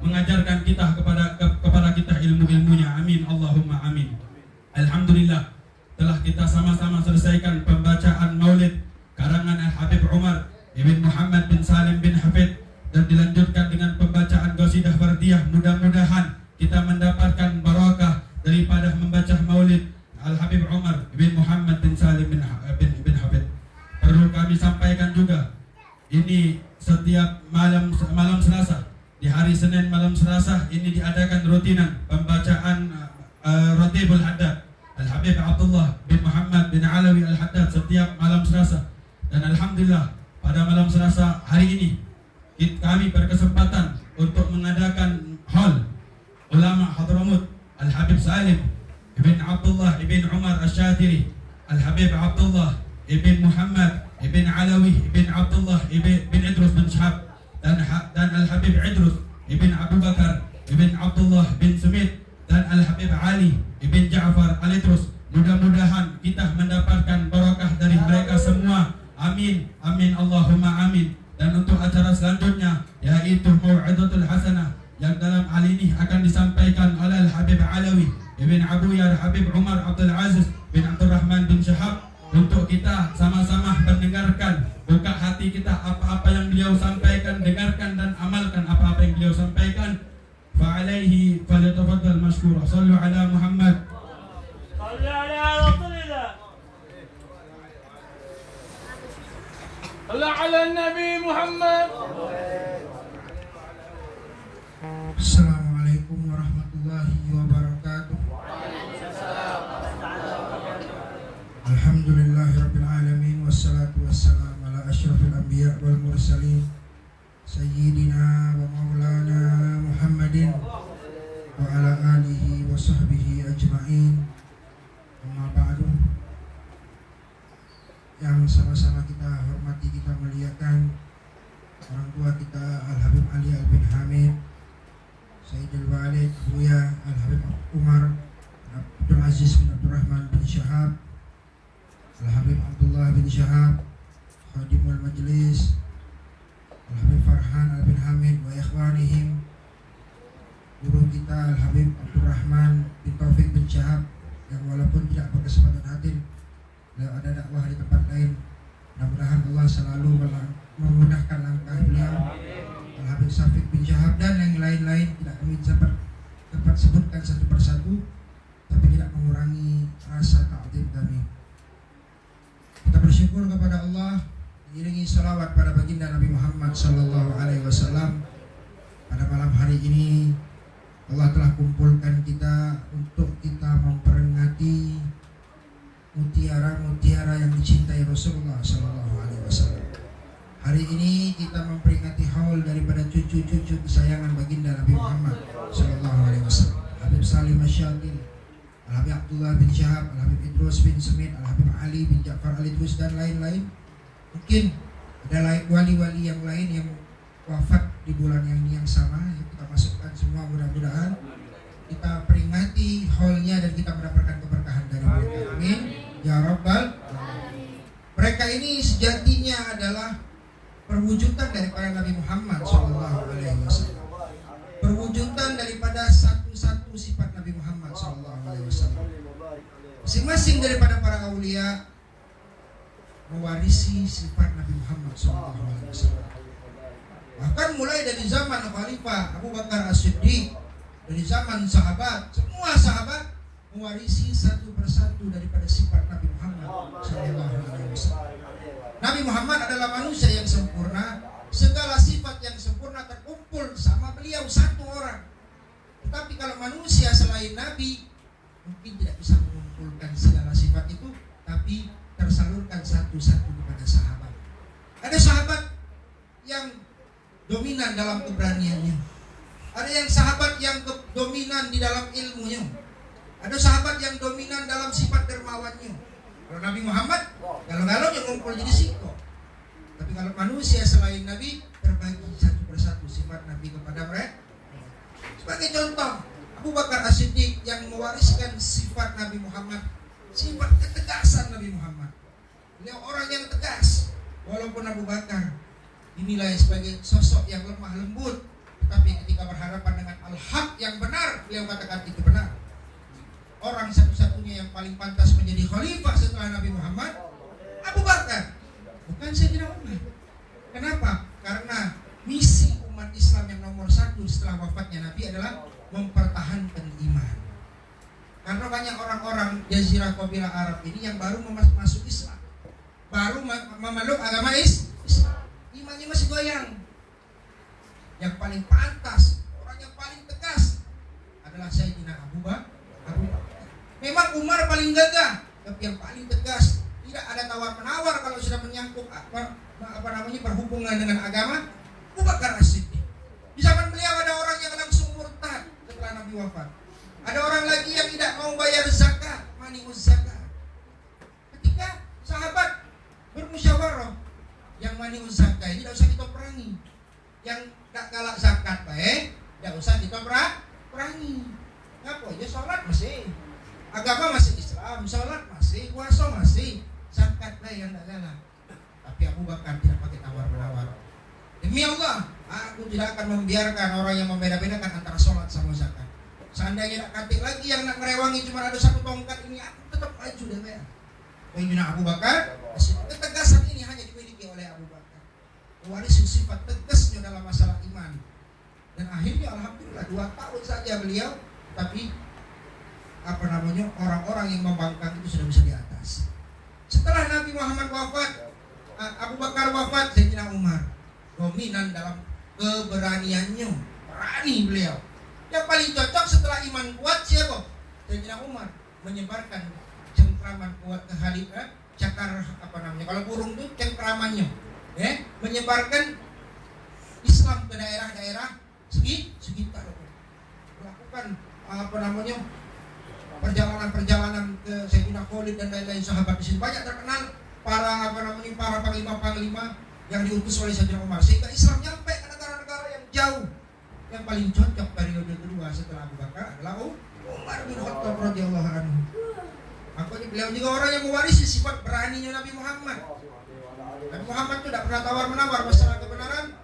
mengajarkan kita kepada kita ilmu-ilmunya. Amin Allahumma amin. Alhamdulillah, telah kita sama-sama selesaikan pembacaan Maulid karangan Al-Habib Umar ibn Muhammad bin Salim bin Hafid dan dilanjutkan dengan pembacaan qasidah fardiyah. Mudah-mudahan kita mendapatkan barakah daripada membaca Maulid Al-Habib Umar ibn Muhammad bin Salim bin Hafid. Perlu kami sampaikan juga, ini setiap malam Selasa, di hari Senin malam Selasa ini diadakan rutinan pembacaan Ratibul Haddad Al-Habib Abdullah bin Muhammad bin Alawi Al-Haddad setiap malam Selasa. Dan alhamdulillah pada malam Selasa hari ini kami berkesempatan untuk mengadakan hall ulama Hadramut Al-Habib Salim ibn Abdullah ibn Umar Asy-Syatiri, Al-Habib Abdullah ibn Muhammad ibn Alawi ibn Abdullah ibn Idrus bin Syahab dan Al-Habib Idrus ibn Abu Bakar ibn Abdullah bin Sumit dan Al-Habib Ali ibn Ja'far Al-Idrus. Mudah-mudahan kita mendapatkan barakah dari mereka semua. Amin, amin, Allahumma amin. Dan untuk acara selanjutnya yaitu Mau'izatul Hasanah yang dalam hal ini akan disampaikan oleh Al-Habib Alawi ibn Abuya Al-Habib Umar Abdul Aziz bin Abdul Rahman bin Syahab, untuk kita sama-sama mendengarkan, buka hati kita apa-apa yang beliau sampaikan, dengarkan dan amalkan apa-apa yang beliau sampaikan. Fa'alaihi falyatafaddal mashkura. Sallu ala Muhammad. Sallu ala Rasulillah. Sallu ala Nabi Muhammad. Assalamualaikum warahmatullahi wabarakatuh. Alhamdulillahirabbil alamin wassalatu wassalamu ala asyrafil anbiya wal mursalin sayyidina wa maulana Muhammadin wa ala alihi wa sahbihi ajma'in. Amma ba'du. Yang sama-sama kita hormati, kita muliakan orang tua kita Al-Habib Ali Al-Bin Hamid, Sayyidul Walid Abuya Al-Habib Umar Abdul Aziz bin Abdul Rahman bin Syahab, Al-Habib Abdullah bin Syahab, Khadimul Majlis, Al-Habib Farhan Al-Bin Hamid wa ikhwanihim, guru kita Al-Habib Abdul Rahman bin Taufik bin Syahab yang walaupun tidak berkesempatan hadir, beliau ada dakwah di tempat lain. Mudah-mudahan Allah selalu memudahkan langkah beliau, Al-Habib Syafiq bin Syahab dan yang lain-lain. Tidak kami dapat sebutkan satu persatu, tapi tidak mengurangi rasa ta'zim kami. Kita bersyukur kepada Allah, diiringi salawat pada baginda Nabi Muhammad sallallahu alaihi wasallam. Pada malam hari ini Allah telah kumpulkan kita untuk kita memperingati mutiara-mutiara yang dicintai Rasulullah sallallahu alaihi wasallam. Hari ini kita memperingati haul daripada cucu-cucu kesayangan baginda Nabi Muhammad sallallahu alaihi wasallam. Habib Salim Asy-Syatiri, Al-Habib Abdullah bin Syahab, Al-Habib Idrus bin Sumit, Al-Habib Ali bin Ja'far Al-Idrus dan lain-lain. Mungkin ada wali-wali yang lain yang wafat di bulan yang sama, yang kita masukkan semua. Mudah-mudahan kita peringati haulnya dan kita mendapatkan keberkahan dari mereka. Amin ya rabbal alamin. Mereka ini sejatinya adalah perwujudan daripada Nabi Muhammad sallallahu alaihi wasallam. Perwujudan daripada satu-satu sifat Nabi Muhammad sallallahu alaihi wasallam. Masing-masing daripada para aulia mewarisi sifat Nabi Muhammad sallallahu alaihi wasallam. Bahkan mulai dari zaman Khalifah Abu Bakar As-Siddiq, dari zaman sahabat, semua sahabat mewarisi satu persatu daripada sifat Nabi Muhammad sallallahu alaihi wasallam. Nabi Muhammad adalah manusia yang sempurna, segala sifat yang sempurna terkumpul sama beliau satu orang. Tetapi kalau manusia selain Nabi mungkin tidak bisa mengumpulkan segala sifat itu, tapi tersalurkan satu-satu kepada sahabat. Ada sahabat yang dominan dalam keberaniannya, ada yang sahabat yang dominan di dalam ilmunya, ada sahabat yang dominan dalam sifat dermawannya. Kalau Nabi Muhammad galau-galau yang ngumpul jadi siko. Tapi kalau manusia selain Nabi terbagi satu persatu sifat Nabi kepada mereka. Sebagai contoh, Abu Bakar As-Siddiq yang mewariskan sifat Nabi Muhammad, sifat ketegasan Nabi Muhammad. Beliau orang yang tegas. Walaupun Abu Bakar dinilai sebagai sosok yang lemah lembut, tetapi ketika berhadapan dengan al-haq yang benar, beliau katakan itu benar. Orang satu-satunya yang paling pantas menjadi khalifah setelah Nabi Muhammad, Abu Bakar, bukan Sayyidina Umar. Kenapa? Karena misi umat Islam yang nomor satu setelah wafatnya Nabi adalah mempertahankan iman. Karena banyak orang-orang Jazirah Qabilah Arab ini yang baru masuk Islam, baru memeluk agama Islam, imannya masih goyang. Yang paling pantas, orang yang paling tegas adalah Sayyidina Abu Bakar. Memang Umar paling gagah, tapi yang paling tegas. Tidak ada tawar-menawar kalau sudah menyangkut berhubungan dengan agama. Abu Bakar As-Siddiq. Di zaman beliau ada orang yang langsung murtad setelah Nabi wafat. Ada orang lagi yang tidak mau bayar zakat, mani'uz zakat. Ketika sahabat bermusyawarah, yang mani'uz zakat ini tidak usah kita perangi. Yang tak galak zakat baik, tidak usah kita perangi. Ngapa? Ya sholat masih, agama masih Islam, sholat masih, puasa masih, zakat lah yang tak galak. Tapi Abu Bakar tidak pakai tawar-menawar. Demi Allah, aku tidak akan membiarkan orang yang membeda-bedakan antara sholat sama zakat. Seandainya nak katik lagi yang nak merewangi cuma ada satu tongkat ini, aku tetap maju dan bayar. Sayyidina Abu Bakar, ketegasan ini hanya dimiliki oleh Abu Bakar. Mewarisi sifat tegasnya dalam masalah iman. Dan akhirnya alhamdulillah 2 tahun saja beliau, tapi orang-orang yang membangkang itu sudah bisa di atas. Setelah Nabi Muhammad wafat, Abu Bakar wafat, Sayyidina Umar dominan dalam keberaniannya, berani beliau. Yang paling cocok setelah iman kuat siapa? Sayyidina Umar menyebarkan cengkraman kuat ke khalifah, cakar kalau burung itu cengkramannya, menyebarkan Islam ke daerah-daerah sekitar, melakukan perjalanan ke Sayyidina Khalid dan lain-lain sahabat di sini. Banyak terkenal para panglima-panglima yang diutus oleh Sayyidina Umar, sehingga Islam nyampe ke negara-negara yang jauh. Yang paling cocok periode kedua setelah Abu Bakar adalah Umar bin Khattab radhiyallahu anhu. Makanya beliau juga orang yang mewarisi sifat beraninya Nabi Muhammad. Nabi Muhammad itu tidak pernah tawar-menawar masalah kebenaran.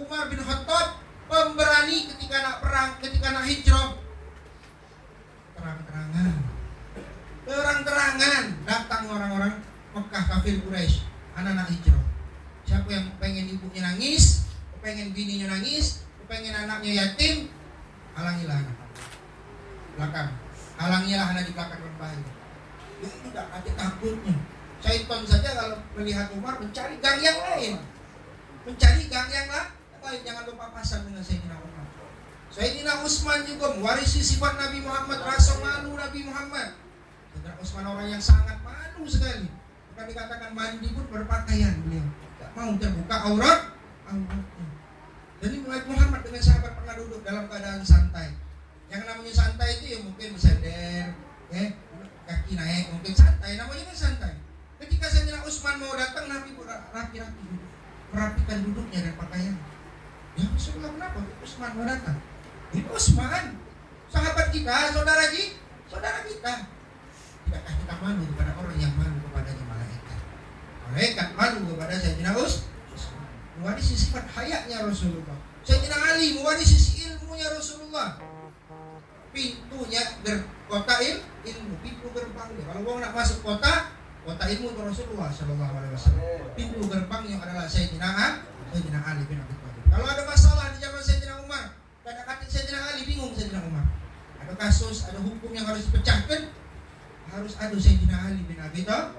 Umar bin Khattab pemberani ketika nak perang, ketika nak hijrah. Terang-terangan datang orang-orang Mekah kafir Quraisy, anak-anak hijrah. Siapa yang pengen ibunya nangis, pengen bininya nangis, pengen anaknya yatim, halangilah anak belakang, halangilah anak di belakang berbahaya. Dia tidak ada takutnya. Syaitan saja kalau melihat Umar mencari gang yang lain, jangan lupa pasang dengan Sayyidina Umar. Sayyidina Utsman juga mewarisi sifat Nabi Muhammad, rasa malu Nabi Muhammad. Sayyidina Utsman orang yang sangat malu sekali. Bukan dikatakan mandi pun berpakaian beliau, tidak mau terbuka auratnya. Jadi Muhammad dengan sahabat pernah duduk dalam keadaan santai. Yang namanya santai itu ya mungkin bersender, kaki naik, mungkin santai, namanya kan santai. Ketika Sayyidina Utsman mau datang, Nabi rapi-rapi merapikan duduknya dan pakaian. Ya Rasulullah, kenapa Utsman mau datang? Itu Utsman, sahabat kita, saudara kita. Tidakkah kita malu kepada orang yang malu kepadanya malaikat? Malaikat malu kepada Sayyidina Utsman. Mewarisi sifat hayatnya Rasulullah. Sayyidina Ali mewarisi ilmunya Rasulullah. Pintunya kota ilmu, pintu gerbangnya. Kalau orang nak masuk kota ilmu itu Rasulullah Sallallahu Alaihi Wasallam. Pintu gerbangnya adalah Sayyidina Ali bin Abi Thalib. Kalau ada masalah di zaman Sayyidina Umar, ada kata Sayyidina Ali, bingung Sayyidina Umar. Ada kasus, ada hukum yang harus dipecahkan, harus ada Sayyidina Ali bin Abi Thalib.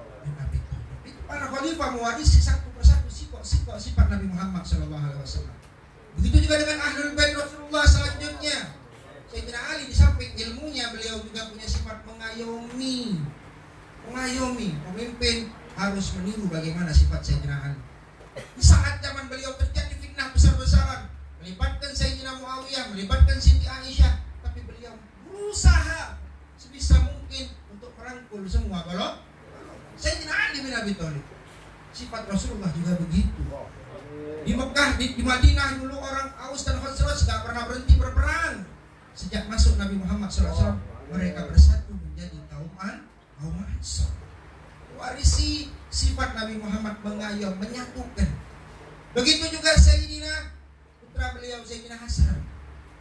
Itu para khalifah mewarisi satu persatu sifat Nabi Muhammad Sallallahu Alaihi Wasallam. Begitu juga dengan Ahlul Bait Rasulullah selanjutnya. Sayyidina Ali di samping ilmunya, beliau juga punya sifat mengayomi. Pemimpin harus meniru bagaimana sifat Sayyidina Ali. Di saat zaman beliau terjadi fitnah besar-besaran, melibatkan Sayyidina Muawiyah, melibatkan Siti Aisyah, tapi beliau berusaha sebisa mungkin untuk merangkul semua. Kalau Sayyidina Ali bin Abi Thalib, Sifat Rasulullah juga begitu. Di Mekah, di Madinah dulu orang Aus dan Khazraj gak pernah berhenti berperang. Sejak masuk Nabi Muhammad SAW, mereka bersatu menjadi kaum Ansar. Warisi sifat Nabi Muhammad mengayom, menyatukan. Begitu juga Sayyidina putra beliau Sayyidina Hasan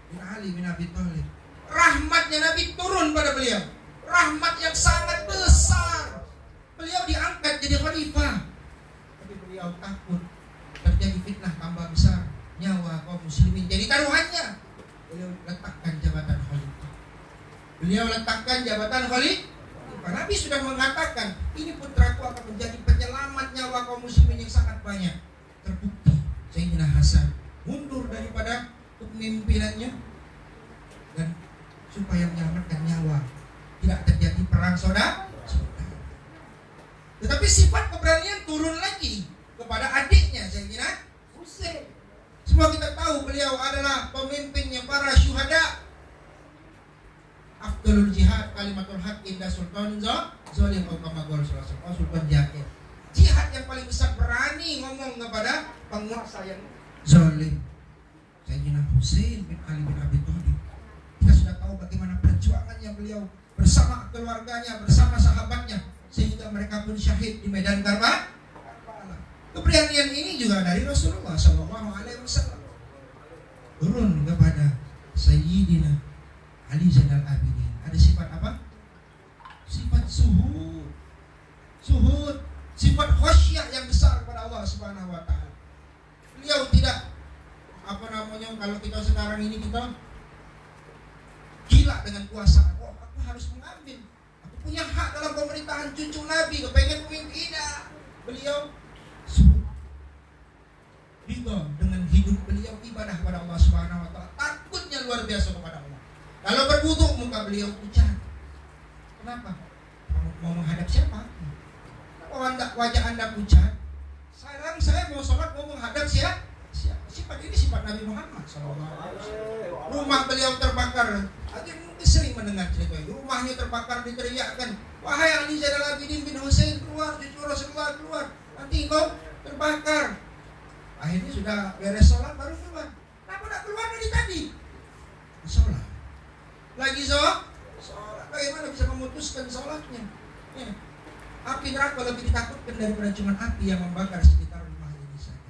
bin Ali bin Abi Thalib. Rahmatnya Nabi turun pada beliau. Rahmat yang sangat besar. Beliau diangkat jadi khalifah. Tapi beliau takut terjadi fitnah tambah besar, nyawa kaum muslimin jadi taruhannya. Beliau letakkan jabatan khalifah. Nabi sudah mengatakan, ini putraku akan menjadi penyelamat nyawa kaum muslimin yang sangat banyak. Terbukti Sayyidina Hasan mundur daripada kepemimpinannya dan supaya menyelamatkan nyawa, tidak terjadi perang saudara. Tetapi sifat keberanian turun lagi kepada adiknya Sayyidina Husain. Semua kita tahu beliau adalah pemimpinnya para syuhada. Afdalul jihad kalimatul haq inda sultan zalim atau kama qala Sultan Jahil. Jihad yang paling besar berani ngomong kepada penguasa yang zalim. Sayyidina Husain bin Ali bin Abi Thalib. Kita sudah tahu bagaimana perjuangannya beliau bersama keluarganya, bersama sahabatnya, sehingga mereka pun syahid di medan Karbala. Keberanian ini juga dari Rasulullah SAW. Turun kepada Sayyidina Ali Zainal Abidin. Ada sifat apa? Sifat suhud. Sifat khasyah yang besar kepada Allah Subhanahu wa taala. Beliau tidak kalau kita sekarang ini kita gila dengan kuasa. Oh, aku harus mengambil. Aku punya hak dalam pemerintahan cucu Nabi, kepengen memimpin. Beliau ridho dengan hidup beliau, ibadah kepada Allah Subhanahu wa taala. Takutnya luar biasa kepada Allah. Kalau berwudu muka beliau pucat. Kenapa? Mau menghadap siapa? Wajah Anda pucat. Sekarang saya mau sholat mau menghadap siapa? Sifat ini sifat Nabi Muhammad SAW. Rumah beliau terbakar. Ada mungkin sering mendengar cerita ini. Rumahnya terbakar, diteriakkan, wahai Ali Zainal Abidin bin Husain, keluar, cucu Rasulullah keluar. Nanti kau terbakar. Akhirnya sudah beres sholat baru keluar. Kenapa tidak keluar dari tadi? Sholat. Lagi sholat. Bagaimana bisa memutuskan sholatnya? Ya. Api neraka lebih ditakutkan daripada cuma api yang membakar sekitar rumah ini saja.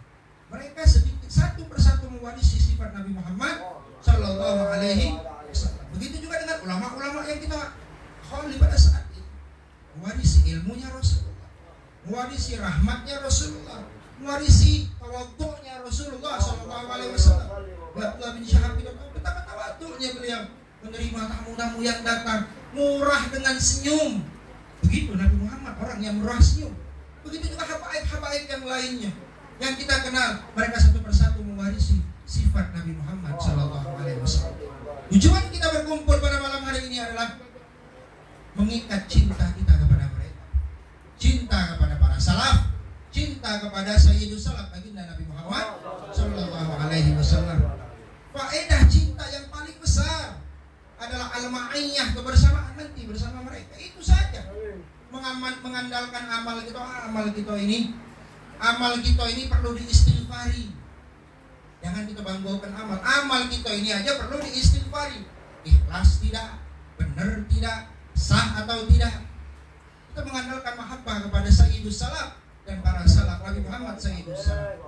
Mereka sedikit satu persatu mewarisi sifat Nabi Muhammad Sallallahu Alaihi Wasallam. Begitu juga dengan ulama-ulama yang kita kholi pada saat ini. Mewarisi ilmunya Rasulullah, mewarisi rahmatnya Rasulullah, mewarisi tawadhu'nya Rasulullah Sallallahu Alaihi Wasallam. Abdullah bin Syahab betapa tawadhu'nya beliau menerima tamu-tamu yang datang, murah dengan senyum. Begitu Nabi Muhammad, orang yang murah senyum. Begitu juga habaib-habaib yang lainnya yang kita kenal, mereka satu persatu mewarisi sifat Nabi Muhammad Sallallahu Alaihi Wasallam. Tujuan kita berkumpul pada malam hari ini adalah mengikat cinta kita kepada mereka, cinta kepada para salaf, cinta kepada Sayyidus Salaf baginda Nabi Muhammad Sallallahu Alaihi Wasallam. Faedah cinta yang paling besar adalah al-ma'iyah, kebersamaan nanti bersama mereka. Itu saja. Mengandalkan amal kita ini perlu diistighfari. Jangan kita banggakan amal. Amal kita ini aja perlu diistighfari. Ikhlas tidak, benar tidak, sah atau tidak. Kita mengandalkan mahabbah kepada Sayyidus Salaf dan para salaf Nabi Muhammad Sayyidus Salaf.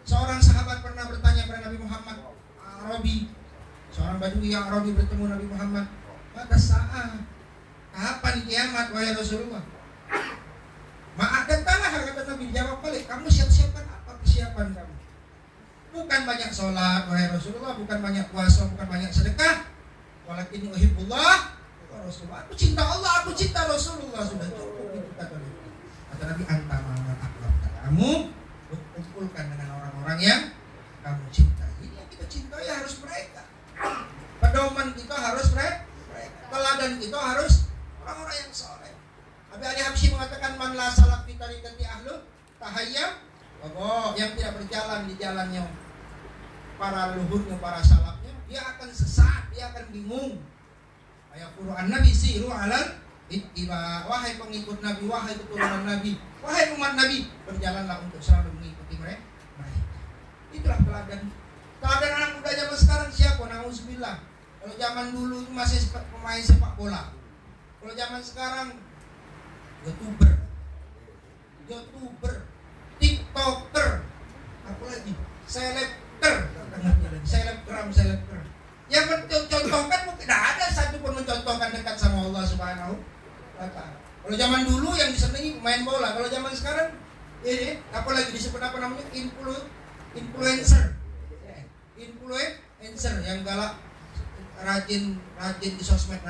Seorang sahabat pernah bertanya kepada Nabi Muhammad, Arabi, seorang Badui yang Arabi bertemu Nabi Muhammad, pada saat kapan kiamat wahai Rasulullah? Ma'adatlah, kata Nabi. Jawab balik, kamu siap-siapkan apa persiapan kamu? Bukan banyak sholat wahai Rasulullah, bukan banyak puasa, bukan banyak sedekah. Walakin uhibbullah wa Rasulullah. Aku cinta Allah, aku cinta Rasulullah. Sudah cukup itu kata Nabi. Kata Nabi, anta ma'aman akhlak. Kamu kumpulkan dengan orang-orang yang kamu cintai. Ini yang kita cintai harus mereka. Pedoman kita harus mereka. Teladan kita harus orang-orang yang soleh. Abi Ali Habsyi mengatakan, man la salaf fi tariqati ahlu tahayyam, yang tidak berjalan di jalannya para leluhurnya, para salafnya, dia akan sesat, dia akan bingung. Ayat Quran Nabi siru alal Ittiba, wahai pengikut Nabi, wahai keturunan Nabi, wahai umat Nabi, berjalanlah untuk selalu mengikuti mereka. Itulah teladan. Teladan anak muda zaman sekarang siapa? Nauzubillah. Kalau zaman dulu itu masih pemain sepak bola. Kalau zaman sekarang YouTuber, TikToker, apa lagi? Selebgram. Yang mencontohkan mungkin tidak ada satu pun mencontohkan dekat sama Allah Subhanahu wa Ta'ala. Kalau zaman dulu yang disenangi main bola, kalau zaman sekarang ini apa lagi disebut apa namanya? Influencer yang galak, rajin di sosmed,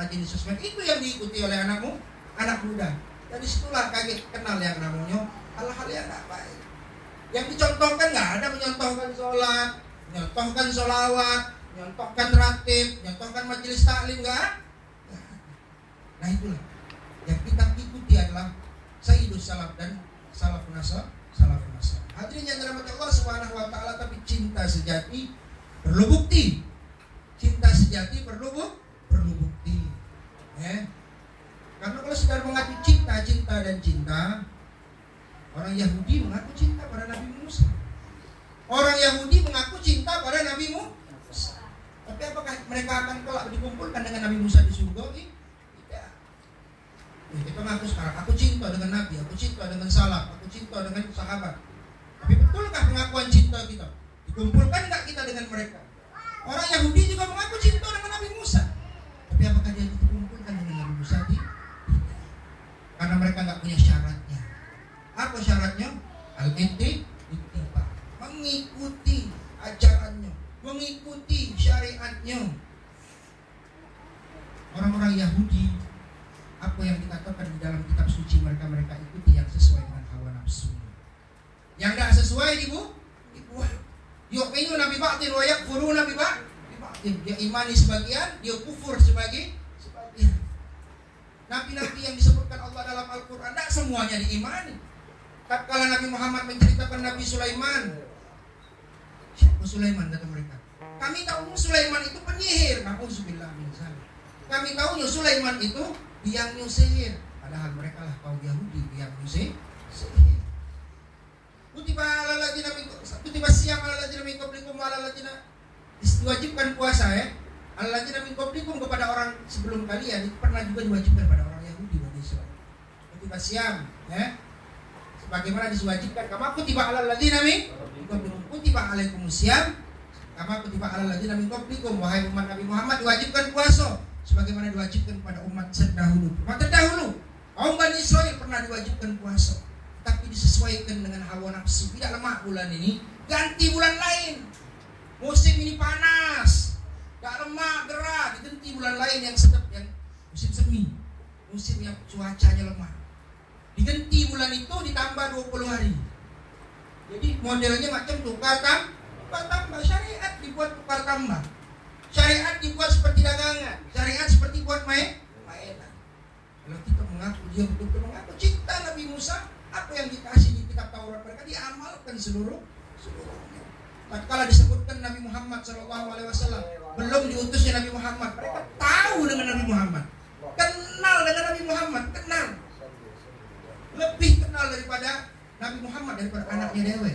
itu yang diikuti oleh anak muda. Dan disitulah kaget kenal yang namanya hal-hal yang tidak baik. Yang dicontohkan nggak ada menyontohkan sholat, menyontohkan sholawat, menyontohkan ratib, menyontohkan majelis taklim, nggak. Nah itulah yang kita ikuti adalah Sayyidus Salaf dan Salafun Nasab. Hadirin yang dirahmati Allah Subhanahu wa Ta'ala, tapi cinta sejati perlu bukti. Karena kalau sekedar mengaku cinta, orang Yahudi mengaku cinta pada Nabi Musa. Orang Yahudi mengaku cinta pada Nabi Musa. Tapi apakah mereka akan kelak dikumpulkan dengan Nabi Musa di surga? Tidak. Kita mengaku sekarang, aku cinta dengan Nabi, aku cinta dengan salaf, aku cinta dengan sahabat. Tapi betulkah pengakuan cinta kita? Dikumpulkan enggak kita dengan mereka? Orang Yahudi juga mengaku cinta dengan Nabi Musa. Tapi apakah dia dikumpulkan dengan Nabi Musa? Tidak. Karena mereka enggak punya syaratnya. Apa syaratnya? Al-ittiba, mengikuti ajarannya, mengikuti syariatnya. Orang-orang Yahudi, apa yang dikatakan di dalam kitab suci mereka ikuti yang sesuai dengan hawa nafsu. Yang tidak sesuai dibuat. Yu'minu nabi ba'din wa yakfuruna nabi ba'din. Dia imani sebagian, dia kufur sebagian. Nabi-nabi yang disebutkan Allah dalam Al-Quran tidak semuanya diimani. Tatkala Nabi Muhammad menceritakan Nabi Sulaiman, siapa Sulaiman kata mereka? Kami tahu Sulaiman itu penyihir. Nauzubillah min dzalik. Kami tahu Sulaiman itu biang sihir. Padahal mereka lah kaum Yahudi biang sihir. Kutiba siyam ala ladzina min qablikum wa ala ladzina, diwajibkan puasa ya. Ala ladzina min qablikum kepada orang sebelum kalian, itu pernah juga diwajibkan pada orang Yahudi Bani Israil. Kutiba siyam ya. Sebagaimana diwajibkan kama kutiba ala ladzina min qablikum, kutiba alaikumus siyam kama kutiba ala ladzina min qablikum. Wahai umat Nabi Muhammad, diwajibkan puasa sebagaimana diwajibkan pada umat terdahulu. Umat terdahulu kaum Bani Israil pernah diwajibkan puasa, tapi disesuaikan dengan hawa nafsu. Tidak lemak bulan ini, ganti bulan lain. Musim ini panas, tak lemak, gerah, diganti bulan lain yang sedap, yang musim semi, musim yang cuacanya lemah. Diganti bulan itu ditambah 20 hari. Jadi modelnya macam tukar tambah. Syariat dibuat tukar tambah. Syariat dibuat seperti dagangan. Syariat seperti buat mainan. Kalau kita mengaku, dia betul-betul mengaku cinta Nabi Musa, apa yang dikasih di kitab Taurat mereka diamalkan seluruhnya. Tatkala disebutkan Nabi Muhammad SAW belum diutusnya Nabi Muhammad, mereka tahu dengan Nabi Muhammad, kenal dengan Nabi Muhammad, kenal, lebih kenal daripada Nabi Muhammad, daripada anaknya dewe.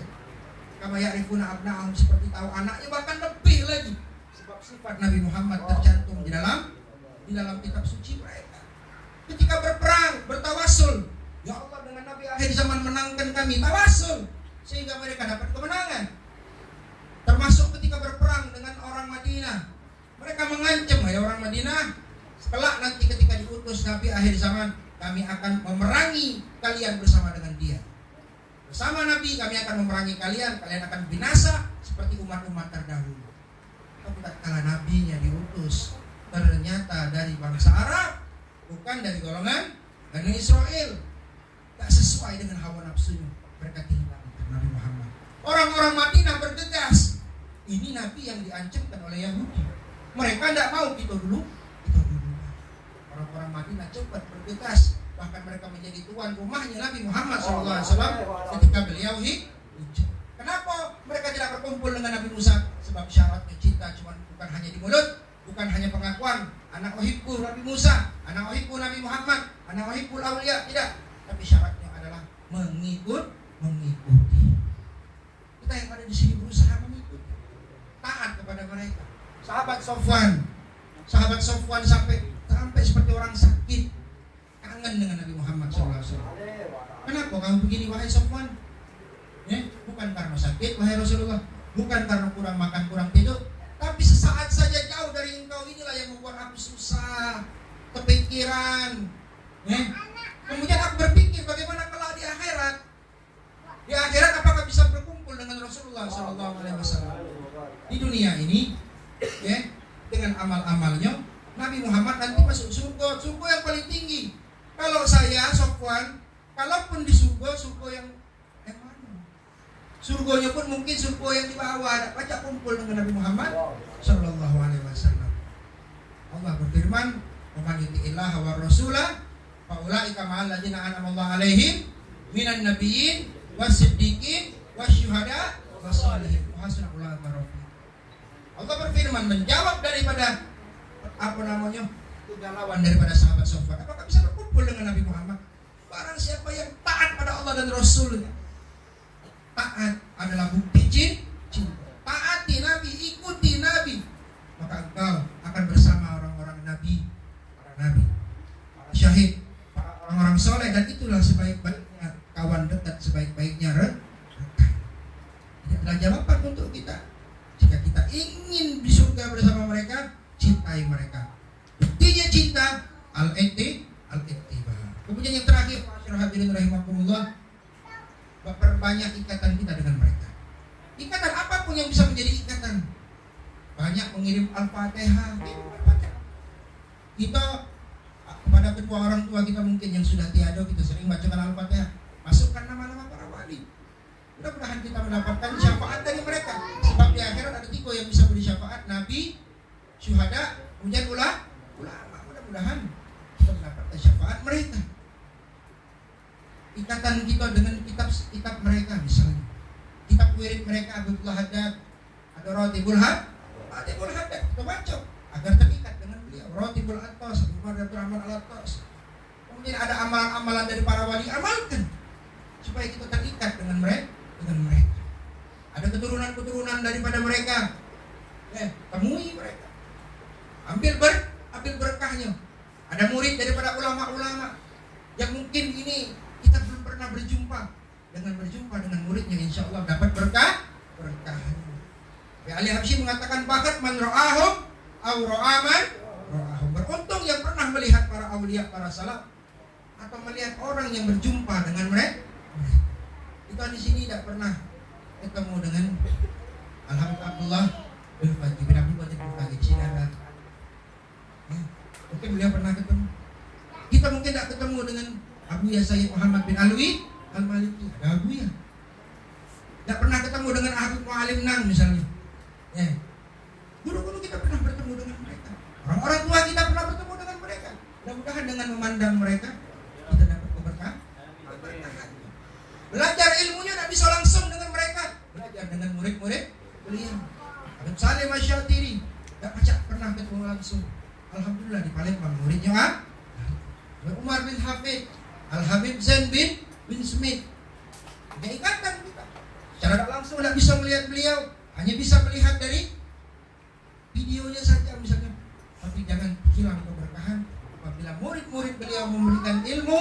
Kama ya'rifuna abna'ahum, seperti tahu anaknya, bahkan lebih lagi. Sebab sifat Nabi Muhammad tercantum di dalam kitab suci mereka. Ketika berperang, bertawasul, ya Allah dengan Nabi akhir zaman menangkan kami, tawasul sehingga mereka dapat kemenangan. Termasuk ketika berperang dengan orang Madinah, mereka mengancam, ya orang Madinah, setelah nanti ketika diutus Nabi akhir zaman, kami akan memerangi kalian bersama dengan dia. Bersama Nabi kami akan memerangi kalian akan binasa seperti umat-umat terdahulu. Tapi tatkala nabinya diutus ternyata dari bangsa Arab, bukan dari golongan Bani Israil, tak sesuai dengan hawa nafsunya, mereka tinggal Nabi Muhammad. Orang-orang Madinah bergegas, ini Nabi yang diancamkan oleh Yahudi. Mereka tidak mau kita dulu. Orang-orang Madinah cepat bergegas, bahkan mereka menjadi tuan rumahnya Nabi Muhammad SAW ketika beliau hijrah. Kenapa mereka tidak berkumpul dengan Nabi Musa? Sebab syaratnya cinta bukan hanya di mulut, Bukan hanya pengakuan, ana uhibbu Nabi Musa, ana uhibbu Nabi Muhammad, ana uhibbul auliya, tidak. Tapi syaratnya adalah mengikuti. Kita yang ada di sini berusaha mengikuti, taat kepada mereka. Sahabat Sofwan sampai seperti orang sakit, kangen dengan Nabi Muhammad SAW. Kenapa kamu begini wahai Sofwan? Bukan karena sakit wahai Rasulullah, bukan karena kurang makan, kurang tidur, tapi sesaat saja jauh dari engkau inilah yang membuat aku susah, kepikiran. Kemudian aku berpikir bagaimana kalau di akhirat. Di akhirat apakah bisa berkumpul dengan Rasulullah SAW? Di dunia ini, dengan amal-amalnya, Nabi Muhammad nanti masuk surga yang paling tinggi. Kalau saya Sofwan, kalaupun di surga yang mana? Surganya pun mungkin surga yang di bawah, ada pajak kumpul dengan Nabi Muhammad Sallallahu Alaihi Wasallam. Allah berfirman, "Man yuti'illah wa rasulah, fa ulaika ma'al ladzina an'ama Allah 'alaihim minan nabiyyin wasiddiqin wasyuhada wassalihin wa hasuna ulaika rafiqa." Allah berfirman menjawab daripada kegalauan daripada sahabat Sofwan. Apakah bisa berkumpul dengan Nabi Muhammad? Barang siapa yang taat pada Allah dan Rasulnya. Taat adalah bukti cinta. Taati Nabi, ikuti Nabi, maka engkau akan bersama orang-orang Nabi, para Nabi, para syahid, para orang-orang soleh, dan itulah sebaik-baiknya kawan dekat, sebaik-baiknya rekan. Tidak ada jawaban untuk kita. Jika kita ingin di surga bersama mereka, cintai mereka. Buktinya cinta al-ittiba. Kemudian yang terakhir, hadirin rahimakumullah, perbanyak ikatan kita dengan mereka. Ikatan apapun yang bisa menjadi ikatan. Banyak mengirim Al-Fatihah. Kita kepada kedua orang tua kita mungkin yang sudah tiada, kita sering bacakan Al-Fatihah. Masukkan nama-nama para wali. Mudah-mudahan kita mendapatkan syafaat dari mereka. Sebab di akhirat ada 3 yang bisa beri syafaat: Nabi, syuhada, kemudian ulama. Mudah-mudahan kita mendapatkan syafaat mereka. Ikatan kita dengan kitab mereka, misalnya kitab wirid mereka, Abdullah Haddad, ada Ratibul Haddad, kita baca agar terikat dengan beliau. Ratibul Attas, Umar bin Abdurrahman Al-Attas. Kemudian ada amalan-amalan dari para wali, amalkan supaya kita terikat dengan mereka. Ada keturunan-keturunan daripada mereka, temui mereka, ambil berkahnya. Ada murid daripada ulama-ulama yang mungkin ini kita belum pernah berjumpa. Dengan berjumpa dengan muridnya, insya Allah dapat berkahnya. Ali Habsyi mengatakan, bakat man ra'ahum aw ra'aman ra'ahum. Beruntung yang pernah melihat para aulia, para salaf, atau melihat orang yang berjumpa dengan mereka. Kita di sini tidak pernah ketemu dengan Al-Habib Abdullah bin Fajri bin Abdul Qadir bin Fajri. Di sini ada. Mungkin beliau pernah ketemu. Kita mungkin tidak ketemu dengan Abu Ya Sayyid Muhammad bin Alwi Al-Maliki. Ada Abu Ya. Tidak pernah ketemu dengan Habib Mu'alim Nang misalnya. Guru-guru kita pernah bertemu dengan mereka. Orang-orang tua kita pernah bertemu dengan mereka. Mudah-mudahan dengan memandang mereka kita dapat keberkahan. Belajar ilmunya tidak bisa langsung dengan mereka. Belajar dengan murid-murid beliau. Habib Salim Asy-Syatiri tidak pernah ketemu langsung. Alhamdulillah di Palembang muridnya Umar bin Hafid, Al-Habib Zain bin Smith. Ada ikatan kita. Secara tak langsung tidak bisa melihat beliau, hanya bisa melihat dari videonya saja misalnya. Tapi jangan hilang keberkahan apabila murid-murid beliau memberikan ilmu,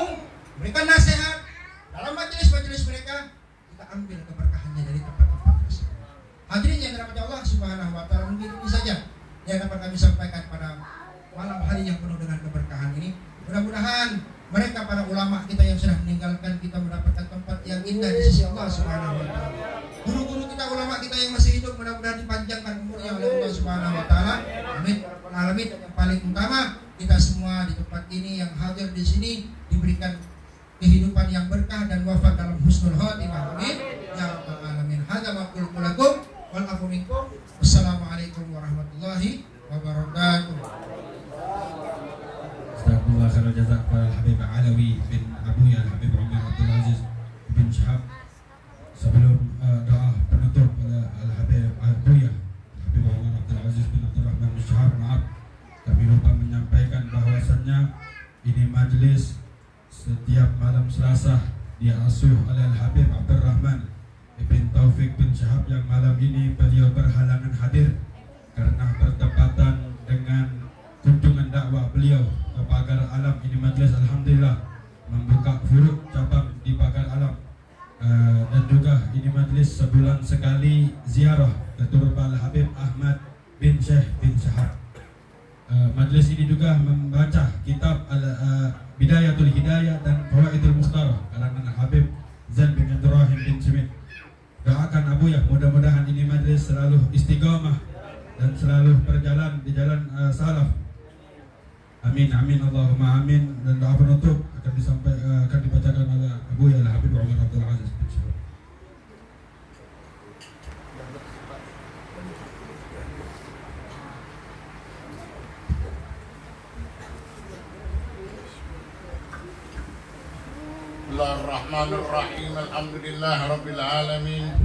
memberikan nasihat dalam majelis-majelis mereka, kita ambil keberkahannya dari tempat-tempat tersebut. Hadirin yang dirahmati Allah Subhanahu wa taala, mungkin ini saja yang dapat kami sampaikan pada malam hari yang penuh dengan keberkahan ini. Mudah-mudahan mereka para ulama kita yang sudah meninggalkan kita mendapatkan tempat yang indah di sisi Allah Subhanahu wa taala. Guru-guru kita, ulama kita yang masih hidup, mudah-mudahan dipanjangkan umurnya oleh Allah Subhanahu wa taala. Amin. Alamin. Yang paling utama, kita semua di tempat ini yang hadir di sini diberikan kehidupan yang berkah dan wafat dalam husnul khotimah. Amin. Ya rabbal alamin. Hadza ma qultu lakum wal afu minkum. Wassalamualaikum warahmatullahi wabarakatuh. Jazakumullah khairan jazak kepada Habib Alawi bin Abuya, Habib Umar Abdul Aziz bin Syahab. Sebelum doa penutup pada Al-Habib Abuya, Habib Umar Abdul Aziz bin Abdurrahman bin Syahab, maaf kami lupa menyampaikan bahwasannya ini majelis setiap malam Selasa diasuh oleh Al-Habib Abdurrahman bin Taufik bin Syahab, yang malam ini beliau berhalangan hadir karena bertepatan dengan kunjungan dakwah beliau ke Pagar Alam. Ini majelis alhamdulillah membuka furuk cabang di Pagar Alam, dan juga ini majelis sebulan sekali ziarah ke Turba Al-Habib Ahmad bin Syekh bin Syahab. Majelis ini juga membaca kitab Bidayatul Hidayah dan Fawaidul Mukhtarah karangan Habib Zain bin Ibrahim bin Smith. Doakan Abu ya, mudah-mudahan ini majelis selalu istiqamah dan selalu berjalan di jalan salaf. Amin amin Allahumma amin. Dan doa penutup akan dibacakan oleh Abu ya Habib Umar Abdul Aziz bin Syahab. Bismillahirrahmanirrahim. Alhamdulillah rabbil alamin.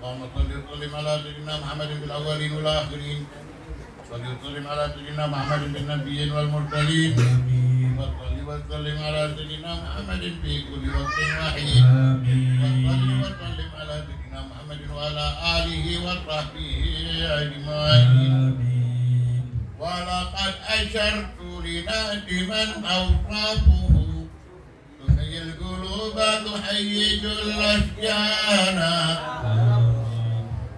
Allahumma shalli wa sallim ala sayyidina Muhammadin bil awwalin wal akhirin. Shalli wa sallim ala sayyidina Muhammadin bin nabiyyin wal mursalin. Amin. Wa shalli wa sallim ala sayyidina Muhammadin fi kulli waqtin wa hin. Amin. Wa shalli wa sallim ala sayyidina Muhammadin wa ala alihi wa sahbihi ajma'in. Amin. Wa laqad ashartu li nadiman awsafuhu القلوب تحيج الأشجان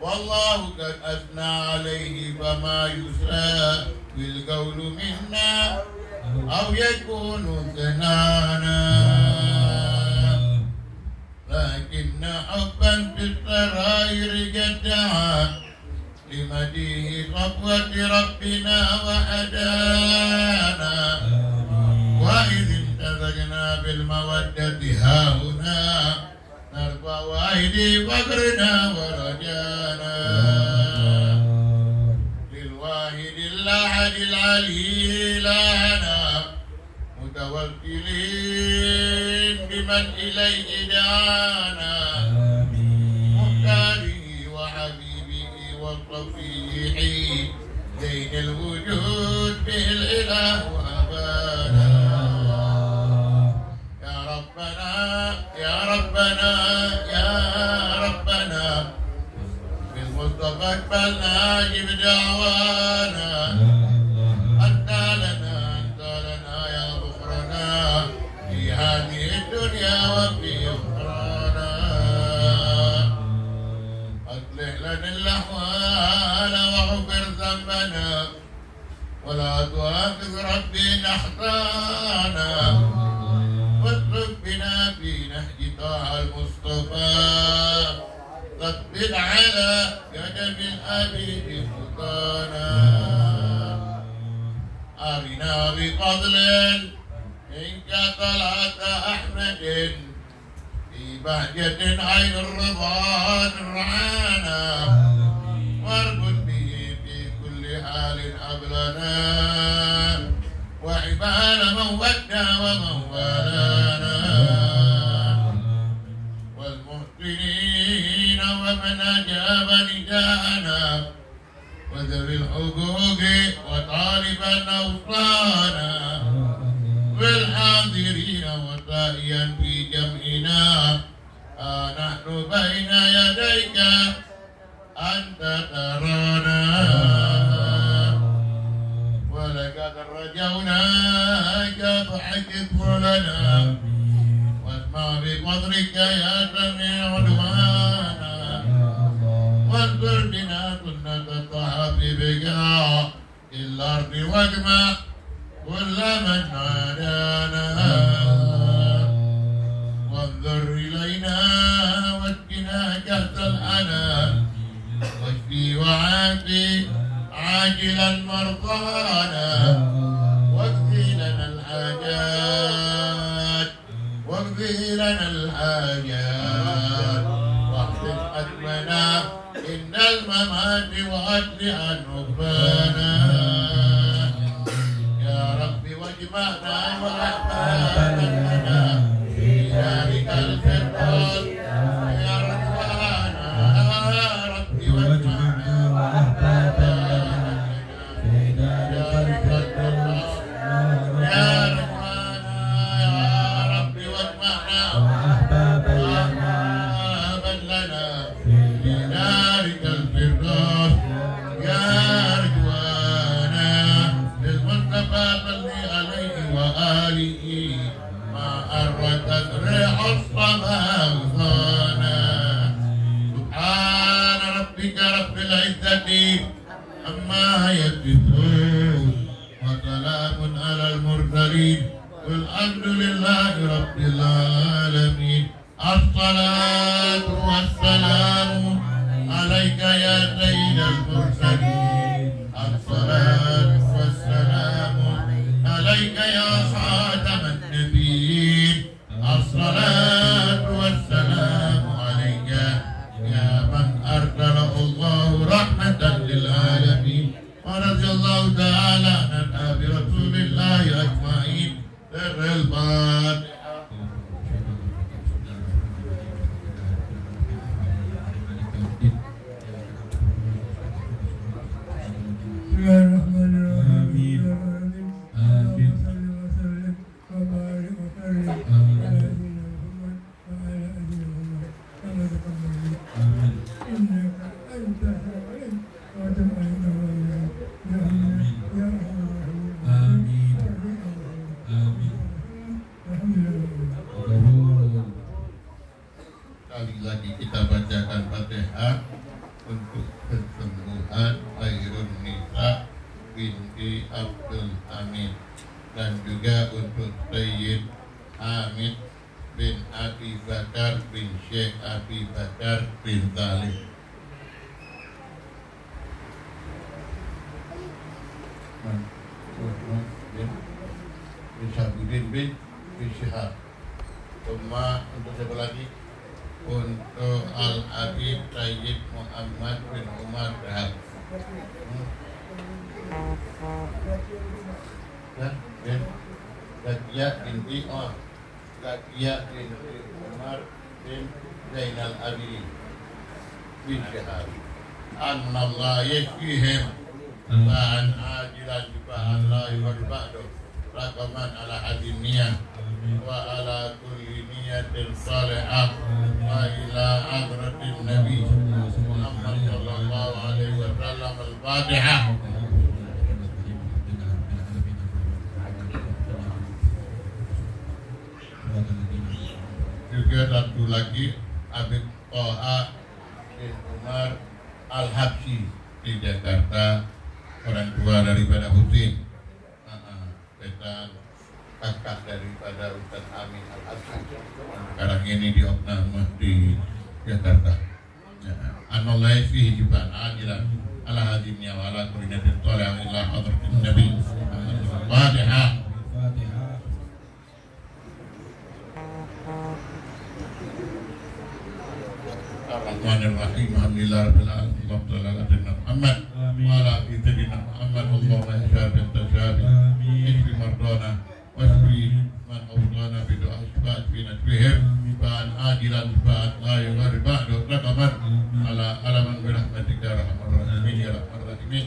والله قد أثنى عليه فما يسرى بالقول منا أو يكون ثنانا لكن حبا في السرائر قد دعا لمديه صفوة ربنا وهدانا وإذ انتزجنا بالمودة هاهنا نرفع أيدي فقرنا ورجانا للواحد الأحد العلي لنا متوكلين بمن إليه دعانا مختاره وحبيبه وصفيه زين الوجود به الإله أبانا. يا ربنا بالمصطفى اقبلنا اجب دعوانا. أنت لنا يا بخرنا في هذه الدنيا وفي أخرانا. أصلح لنا الأحوال واغفر ذنبنا ولا تؤاخذ ربي أخطانا. واسلك بنا في نهج طه المصطفى ثبت على قدم الحبيب خطانا. أرنا بفضل منك طلعة أحمد في بهجة عين الرضا نرعانا. واربط به في كل حال حبلنا وعبال من ودى ومن والانا والمحسنين ومن أجاب نداءنا وذوي الحقوق وطالبا أوصانا والحاضرين وسائيا في جمعنا. نحن بين يديك أنت ترانا ولقد رجوناك فحكم لنا واسمع بقدرك يا سميع دعانا. واذكر بنا سنة الصحاب بقاع الأرض واجمع كل من عادانا. وانظر إلينا واسقنا كأس الحنان واشفي وعافي عاجلا مرضانا. واقضي لنا الحاجات واحفظ حتمنا إن الممات وأجل عن ربنا. يا رب واجمعنا وأحبابنا في ذلك الفردوس يا رضوانا. يا رب واجمعنا وأحبابنا وآله ما أردت ريح الصبا وصانا سبحان ربك رب العزة عما يصفون وسلام على المرسلين والحمد لله رب العالمين. الصلاة والسلام عليك يا سيد المرسلين. الصلاة والسلام عليك يا خاتم النبيين. الصلاة والسلام عليك يا من أرسله الله رحمة للعالمين. ورضي الله تعالى عن أصحاب رسول الله أجمعين. الفاتحة. Sekali lagi kita bacakan Fatihah untuk kesembuhan Khairun Nisa binti Abdul Hamid dan juga untuk Sayyid Hamid bin Abi Bakar bin Syekh Abi Bakar bin Talib. Bin Syahbudin bin Syihab. Cuma untuk siapa lagi? Untuk Al-Habib Sayyid Muhammad bin Umar Dahab. Dan Zakia binti Umar bin Zainal Abidin bin Syihab. Annallah yashfihim ba'an ajilan ba'an la yuwadba'du rakaman ala hadiniyah wa ala kulli niyatin salihah wa ila hadratin Nabi Muhammad sallallahu alaihi wasallam. Al-Fatihah. Juga satu lagi Habib Toha bin Umar Al-Habsyi di Jakarta, orang tua daripada Husin, dan kakak daripada Ustaz Amin Al-Habsyi. Sekarang ini di opname di Jakarta. Anallah fihi jiban ajilan ala hadimnya wa ala kulinatin tolak ila hadratin Nabi. Al-Fatihah. Ar-Rahmanir-Rahim. Alhamdulillahirabbil alamin. Allahumma shalli ala Muhammad wa ala ali sayyidina Muhammad. Allahumma ihsab tashabi. Ikfi mardana wasfi man awdana bi du'a syifat fi nasbihim ba'an ajilan ba'an la yughar ba'du rakaman ala alaman bi rahmatika arhamar rahimin ya arhamar rahimin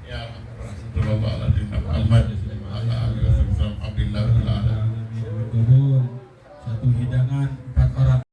ya arhamar rahimin. Sallallahu ala sayyidina Muhammad ala alihi wasallam. Alhamdulillahirabbil alamin. Satu hidangan 4